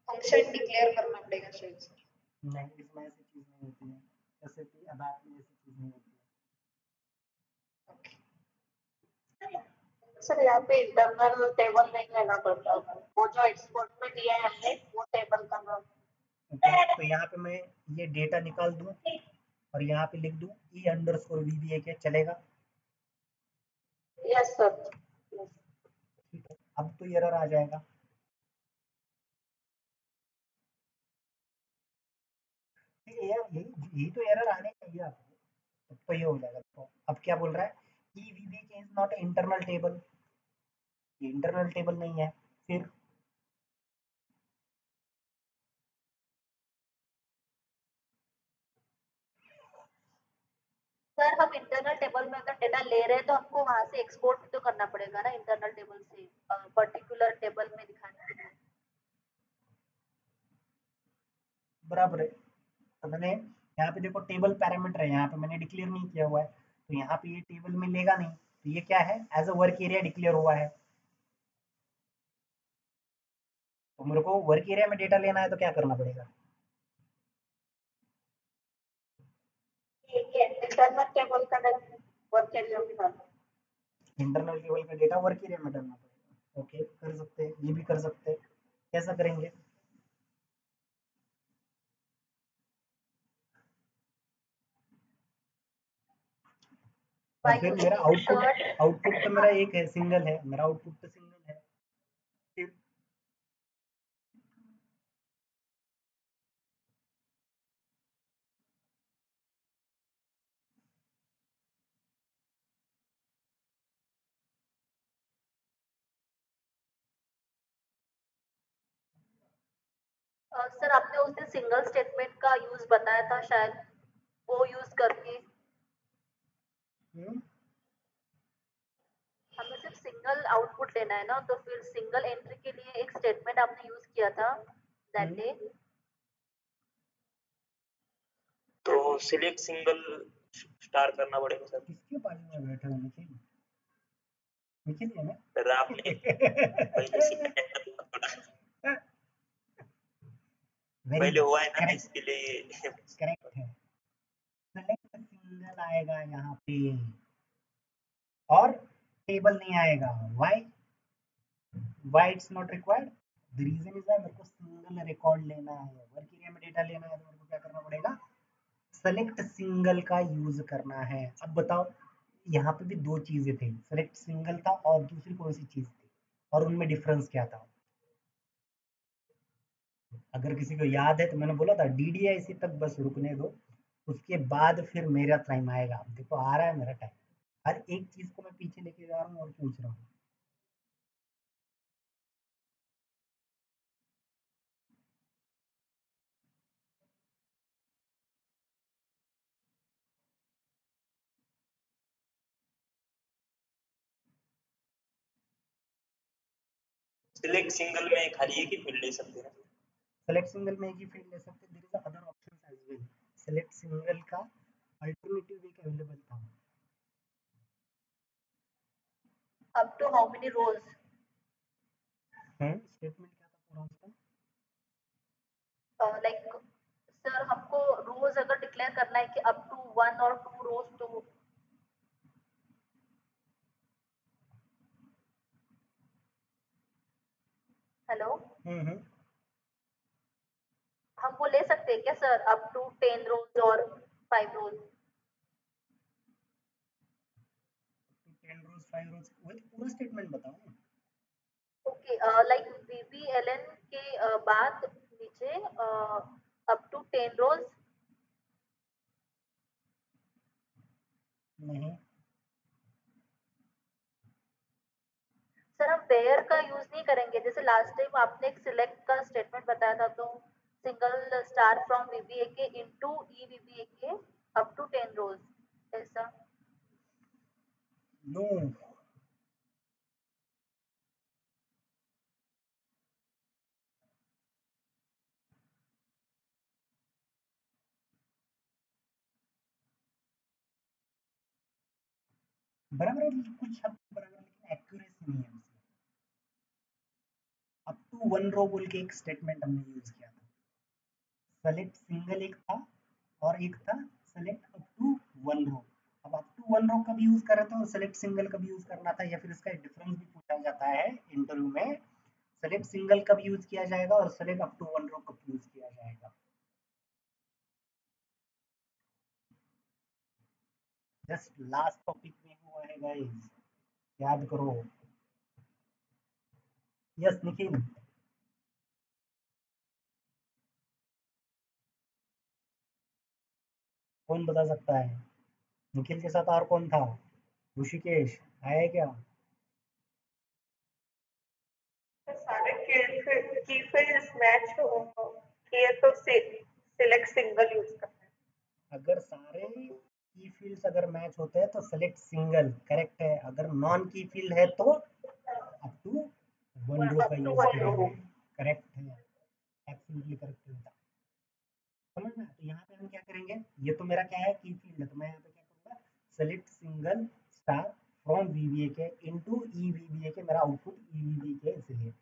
फंक्शन डिक्लेयर करना पड़ेगा शायद से। नहीं, इसमें ऐसी चीज नहीं होती है। जैसे कि अबैप में ऐसी चीज नहीं होती है। सर यहाँ पे इंटरनल टेबल नहीं लेना पड़ता, वो जो एक्सपोर्ट में दिया है हमने वो टेबल का नाम। ओके, तो यहाँ पे मैं ये डेटा निकाल दूं और यहाँ पे लिख दूं ई अंडर स्कोर वीबीए के, चलेगा? Yes sir. ठीक है, अब तो एरर आ जाएगा। ठीक है यार, यही यही तो एरर आने चाहिए आपको, तब तो ये हो जाएगा। तो अब क्या बोल रहा है? ई वीबीए के इज नॉट इंटरनल टेबल, ये इंटरनल टेबल नहीं है। फिर सर हम इंटरनल टेबल में अगर डेटा ले रहे हैं तो हमको वहां से एक्सपोर्ट भी तो करना पड़ेगा ना इंटरनल टेबल से पर्टिकुलर टेबल में दिखाने के लिए। बराबर है। तो मैंने यहाँ पे देखो टेबल पैरामीटर है, यहाँ पे मैंने डिक्लेयर नहीं किया हुआ है, तो यहाँ पे ये टेबल में लेगा नहीं। तो ये क्या है? As a work area declare हुआ है। तो मेरे को वर्क एरिया में डेटा लेना है तो क्या करना पड़ेगा? ठीक है, इंटरनल टेबल का वर्क एरिया में डालना। इंटरनल टेबल का डेटा वर्क एरिया में डालना पड़ेगा। ओके, कर सकते हैं, ये भी कर सकते हैं। कैसा करेंगे? और बाय फिर मेरा यूजिंग आउटपुट, इंसर्ट। आउटपुट तो मेरा एक है, सिंगल है, मेरा आउटपुट तो सिंगल है। फिर सर आपने उस दिन सिंगल स्टेटमेंट का यूज बताया था शायद, वो यूज करके हम्म, हमें सिर्फ सिंगल आउटपुट लेना है ना, तो फिर सिंगल एंट्री के लिए एक स्टेटमेंट आपने यूज किया था दैट हम्म, डे। तो सिलेक्ट सिंगल स्टार करना पड़ेगा सर। किसके बाजू में बैठे हो? निखिल, निखिल है ना? सर आपने पहले सिलेक्ट थोड़ा वेरी पहले गुड, हुआ है ना करेक्ट, इसके लिए। करेक्ट है। सेलेक्ट सिंगल आएगा यहाँ पे और टेबल नहीं आएगा। Why? Why it's not required? The reason is मेरे को सिंगल रिकॉर्ड लेना है, वर्क एरिया में डेटा लेना है, तो मेरे को क्या करना पड़ेगा? सेलेक्ट सिंगल का यूज करना है। अब बताओ, यहाँ पे भी दो चीजें थी, सेलेक्ट सिंगल था और दूसरी कौन सी चीज थी, और उनमें डिफरेंस क्या था? अगर किसी को याद है तो मैंने बोला था डीडीआईसी तक बस रुकने दो, उसके बाद फिर मेरा टाइम आएगा। अब देखो आ रहा है मेरा टाइम, हर एक चीज को मैं पीछे लेके जा रहा हूँ और पूछ रहा हूँ। सिलेक्ट सिंगल में खाली एक ही फील्ड ले सकते हैं। सेलेक्ट सिंगल में एक ही फील्ड ले सकते, there is other options as well. Select single का अल्टरनेटिव एक अवेलेबल था। Up to how many rows. Statement क्या था पूरा उसका? लाइक सर हमको रोज अगर डिक्लेयर करना है कि अप टू 1 और 2 रोज तो हेलो, हम्म। हम वो ले सकते हैं क्या सर, अप टू 10 रोज और 5 रोज? 10 रोज 5 रोज वही तो पूरा स्टेटमेंट बताओ ना। ओके, लाइक VBLN के बाद नीचे अप टू 10 रोज। नहीं, सर हम वेयर का यूज नहीं करेंगे, जैसे लास्ट टाइम आपने एक सिलेक्ट का स्टेटमेंट बताया था, तो single star from VBAK into EVBAK up to 10 rows, ऐसा। नो, बराबर है, कुछ शब्द बराबर है, लेकिन एक्यूरेसी नहीं है उसमें। अप टू 1 रो बोल के एक स्टेटमेंट हमने यूज किया था। सेलेक्ट सिंगल एक था और एक था सेलेक्ट अप टू 1 रो। अब अप टू 1 रो कब यूज कर रहे थे और सेलेक्ट सिंगल कब यूज करना था, या फिर इसका डिफरेंस भी पूछा जाता है इंटरव्यू में। सेलेक्ट सिंगल कब यूज किया जाएगा और सेलेक्ट अप टू 1 रो कब यूज किया जाएगा। जस्ट लास्ट टॉपिक में हुआ है गाइस, याद करो। यस निखिल, कौन बता सकता है? निखिल के साथ और कौन था? ऋषिकेश आया है क्या? सारे की फील्ड्स मैच किए तो सिलेक्ट सिंगल यूज करते हैं। अगर सारे की फील्ड्स अगर मैच होते हैं तो सेलेक्ट सिंगल करेक्ट है, अगर नॉन की फील्ड है तो अप टू 1 रो का अप टू यूज 1 रो। करेंगे। करेक्ट है, एब्सोल्युटली करेक्ट है। समझ में? तो यहाँ पे हम क्या करेंगे, ये तो मेरा क्या है की फील्ड है, तो मैं यहाँ पे क्या करूँगा, select single star from VBAK into EVBAK, मेरा आउटपुट EVBAK है इसलिए।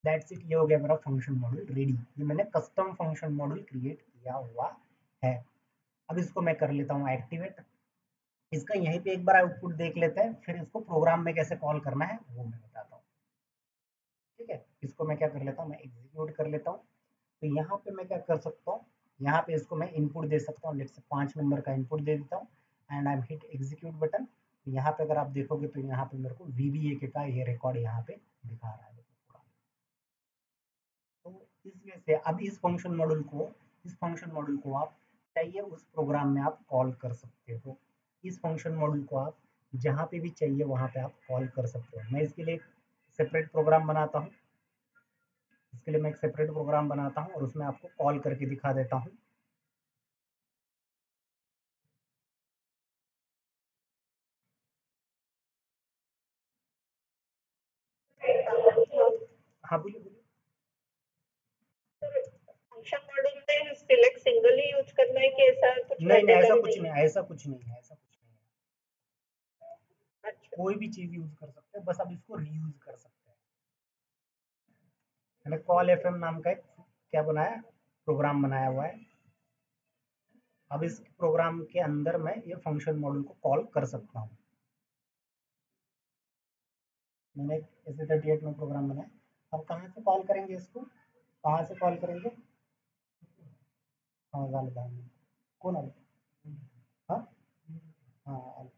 दैट्स इट, ये हो गया मेरा फंक्शन मॉडल रेडी। ये मैंने कस्टम फंक्शन मॉडल क्रिएट किया हुआ है। अब इसको मैं कर लेता हूँ एक्टिवेट। इसका यहीं पे एक बार आउटपुट देख लेते हैं, फिर इसको प्रोग्राम में कैसे कॉल करना है वो मैं बताता हूँ। ठीक है, इसको मैं क्या कर लेता हूँ, मैं एग्जीक्यूट कर लेता हूँ। तो यहाँ पे मैं क्या कर सकता हूँ, यहाँ पे इसको मैं इनपुट दे सकता हूँ, लेट्स से 5 नंबर का इनपुट दे देता हूँ and I am hit execute button. यहाँ पे अगर आप देखोगे तो यहाँ पे मेरे को VBAK का ये रिकॉर्ड यहाँ पे दिखा रहा है पूरा। तो इस वजह से अब इस फंक्शन मॉडल को आप चाहिए उस प्रोग्राम में आप कॉल कर सकते हो। इस फंक्शन मॉडल को आप जहाँ पे भी चाहिए वहाँ पे आप कॉल कर सकते हो। मैं इसके लिए एक सेपरेट प्रोग्राम बनाता हूँ, इसके लिए मैं एक सेपरेट प्रोग्राम बनाता हूँ और उसमें आपको कॉल करके दिखा देता हूँ। हाँ बोलिए बोलिए। फंक्शन मॉडल में सिलेक्ट सिंगल ही यूज करना है कि ऐसा कुछ नहीं नहीं, ऐसा मैंडेटरी कुछ नहीं नहीं, है? ऐसा कुछ नहीं है, ऐसा कुछ नहीं है। अच्छा। कोई भी चीज यूज कर सकते हैं, बस अब इसको रीयूज कर सकते हैं। मैंने कॉल FM नाम का एक क्या बनाया, प्रोग्राम बनाया हुआ है। अब इस प्रोग्राम के अंदर मैं ये फंक्शन मॉडल को कॉल कर सकता हूँ। मैंने SE38 में प्रोग्राम बनाया। अब कहाँ से कॉल करेंगे इसको, कहाँ से कॉल करेंगे? हाँ गालिब भाई, कौन आले? हाँ हाँ,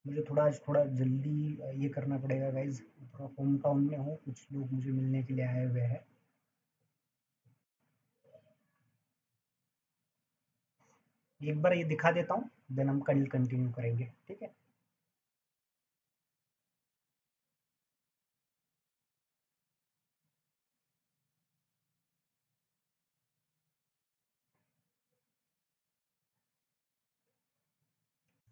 मुझे थोड़ा आज थोड़ा जल्दी ये करना पड़ेगा गाइज, थोड़ा होम टाउन में हूँ, कुछ लोग मुझे मिलने के लिए आए हुए हैं। एक बार ये दिखा देता हूँ, देन हम कल कंटिन्यू करेंगे, ठीक है?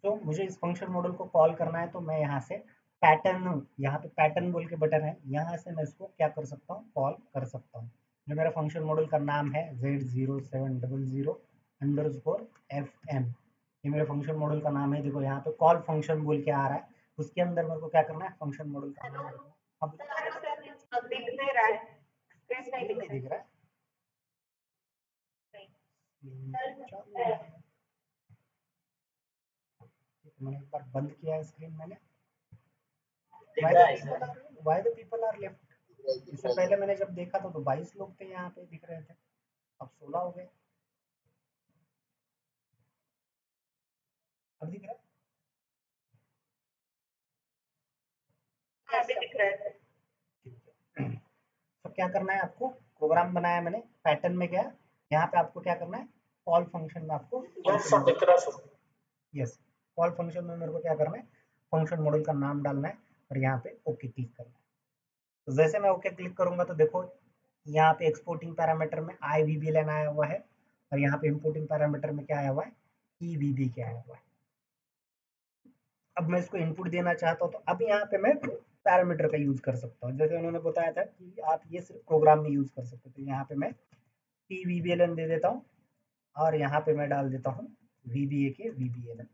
तो मुझे इस फंक्शन मॉडल को कॉल करना है, तो मैं यहाँ से पैटर्न, यहाँ पे पैटर्न बोल के बटन है, यहाँ से मैं इसको क्या कर सकता हूँ, कॉल कर सकता हूँ। जो मेरा फंक्शन मॉडल का नाम है Z0700_FM, ये मेरे फंक्शन मॉडल का नाम है। देखो यहाँ पे कॉल फंक्शन बोल के आ रहा है, उसके अंदर मेरे को क्या करना है, फंक्शन मॉडल का नाम रखना है। अब सर दिख नहीं रहा है, स्क्रीन नहीं स्क्रीन दिख नहीं रहा दिख रहा है, है। स्क्रीन चालू है। मैंने एक बार बंद किया है स्क्रीन मैंने। Why the people are left? इससे पहले मैंने जब देखा था तो 22 लोग थे यहाँ पे दिख रहे थे, अब 16 हो गए। अब दिख रहा है? अभी दिख रहा है। ठीक है। तो क्या करना है आपको, प्रोग्राम बनाया मैंने पैटर्न में, क्या यहाँ पे आपको क्या करना है, कॉल फंक्शन में आपको यस कॉल फंक्शन में मेरे को क्या करना है, फंक्शन मॉडल का नाम डालना है और यहाँ पे ओके क्लिक करना है। तो जैसे मैं ओके क्लिक करूंगा तो देखो यहाँ पे एक्सपोर्टिंग पैरामीटर में IVBLN आया हुआ है और यहाँ पे इंपोर्टिंग पैरामीटर में क्या आया हुआ है, EVB क्या आया हुआ है। अब मैं इसको इनपुट देना चाहता हूँ तो अब यहाँ पे मैं पैरामीटर का यूज कर सकता हूँ, जैसे उन्होंने बताया था कि आप ये सिर्फ प्रोग्राम में यूज कर सकते हो। तो यहाँ पे मैं PVBLN दे देता हूँ और यहाँ पे मैं डाल देता हूँ VBA VBLN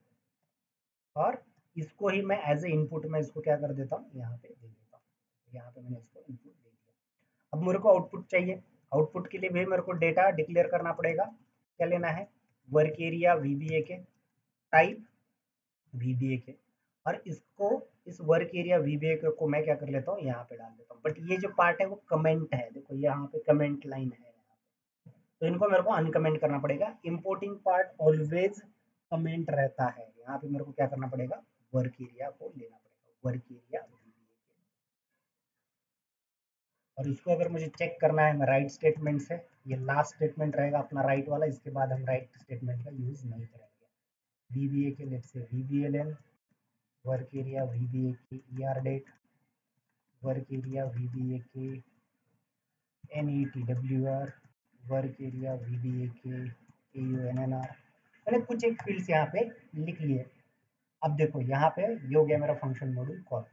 और इसको ही मैं एज ए इनपुट में इसको क्या कर देता हूँ, यहाँ पे दे देता हूँ। यहाँ पे मैंने इसको इनपुट दे दिया। अब मेरे को आउटपुट चाहिए, आउटपुट के लिए भी मेरे को डेटा डिक्लेयर करना पड़ेगा। क्या लेना है, वर्क एरिया VBA के, टाइप VBA के, और इसको इस वर्क एरिया VBA को मैं क्या कर लेता हूँ, यहाँ पे डाल देता हूँ। बट ये जो पार्ट है वो कमेंट है, देखो यहाँ पे कमेंट लाइन है, तो इनको मेरे को अनकमेंट करना पड़ेगा। इंपोर्टिंग पार्ट ऑलवेज कमेंट रहता है, यहाँ पे मेरे को क्या करना पड़ेगा, वर्क एरिया को लेना पड़ेगा, वर्क एरिया और इसको अगर मुझे चेक करना है मैं राइट स्टेटमेंट से, ये लास्ट स्टेटमेंट रहेगा अपना राइट वाला, इसके बाद हम राइट स्टेटमेंट का यूज नहीं करेंगे। VBA के let's say VBLN, work area VBA की ER date, work area VBA के NETWR, वर्क एरिया VBA के AUNNR। मैंने कुछ एक फील्ड्स यहाँ पे लिख लिए। अब देखो यहाँ पे ये हो गया मेरा फंक्शन मॉड्यूल कॉल,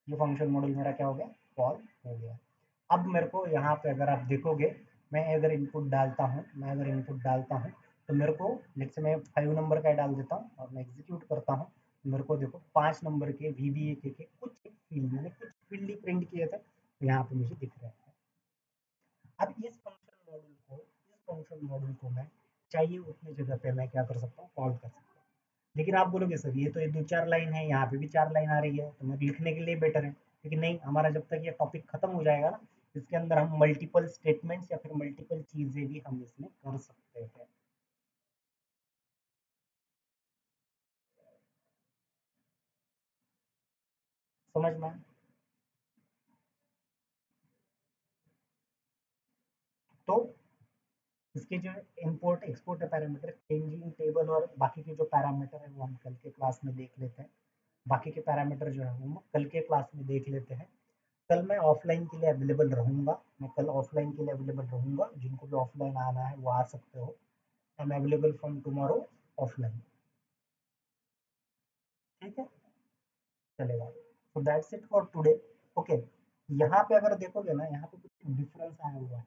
ये फंक्शन मॉड्यूल मेरा क्या हो गया, कॉल हो गया। अब मेरे को यहाँ पे अगर आप देखोगे, मैं अगर इनपुट डालता हूँ, तो मेरे को लेट्स से मैं 5 नंबर का डाल देता हूँ और मैं एग्जीक्यूट करता हूँ, मेरे को देखो 5 नंबर के VBA के कुछ फील्ड, मैंने कुछ फील्ड ही प्रिंट किए थे, तो यहाँ पे मुझे दिख रहे हैं। अब इस फंक्शन मॉड्यूल को मैं चाहिए उतनी जगह पे मैं क्या कर सकता हूँ, कॉल कर सकता हूँ। लेकिन आप बोलोगे सर ये तो ये 2-4 लाइन है, यहाँ पे भी 4 लाइन आ रही है, तो मैं लिखने के लिए बेटर है। लेकिन नहीं, हमारा जब तक ये टॉपिक खत्म हो जाएगा ना, इसके अंदर हम मल्टीपल स्टेटमेंट्स या फिर मल्टीपल चीजें भी हम इसमें कर सकते हैं। समझ में? तो इसके जो import export parameter, changing table और बाकी के जो पैरामीटर है वो हम कल के क्लास में देख लेते हैं। बाकी के पैरामीटर जो है वो हम कल के क्लास में देख लेते हैं। कल मैं ऑफलाइन के लिए अवेलेबल रहूंगा, जिनको भी ऑफलाइन आना है वो आ सकते हो। I am available from tomorrow offline. ठीक है, चलेगा। So that's it for today. Okay, यहाँ पे अगर देखोगे ना, यहाँ पे कुछ डिफरेंस आया हुआ है।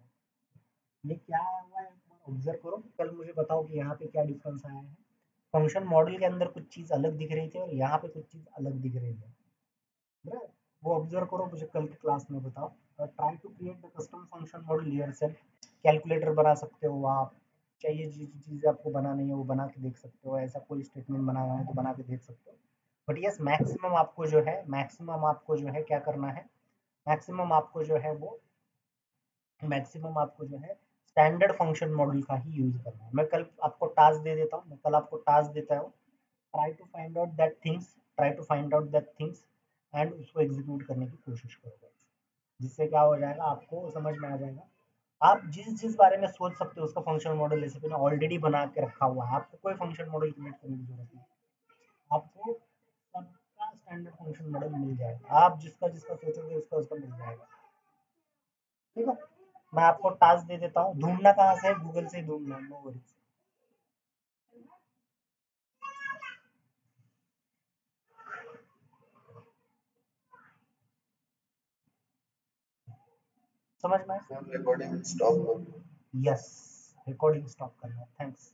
ये क्या आया हुआ है, एक बार ऑब्जर्व करो, कल मुझे बताओ कि यहाँ पे क्या डिफरेंस आया है। फंक्शन मॉडल के अंदर कुछ चीज अलग दिख रही थी और यहाँ पे कुछ चीज अलग दिख रही है, right? वो ऑब्जर्व करो, मुझे कल की क्लास में बताओ। और try to create the custom function model yourself. Calculator बना सकते हो आप, चाहिए जो चीज़ें आपको बनानी है वो बना के देख सकते हो, ऐसा कोई स्टेटमेंट बनाना है तो बना के देख सकते हो। बट यस, मैक्सिमम आपको जो है क्या करना है, मैक्सिमम आपको जो है स्टैंडर्ड फंक्शन मॉडल का ही यूज करना है। मैं कल आपको टास्क दे देता हूँ, try to find out that things and उसको एग्जीक्यूट करने की कोशिश करो, जिससे क्या हो जाएगा, आपको समझ में आ जाएगा। आप जिस जिस बारे में सोच सकते हो उसका फंक्शन मॉडल एसएपी ने ऑलरेडी बना के रखा हुआ है, आपको कोई फंक्शन मॉडल क्रिएट करने की जरूरत नहीं, आपको सबका स्टैंडर्ड फंक्शन मॉडल मिल जाएगा। आप जिसका जिसका सोचोगे उसका उसका मिल जाएगा। ठीक है, मैं आपको टास्क दे देता हूँ, ढूंढना कहाँ से है, गूगल से ही ढूंढना, नो वरीज। समझ में? रिकॉर्डिंग स्टॉप करो। यस, रिकॉर्डिंग स्टॉप करना, थैंक्स।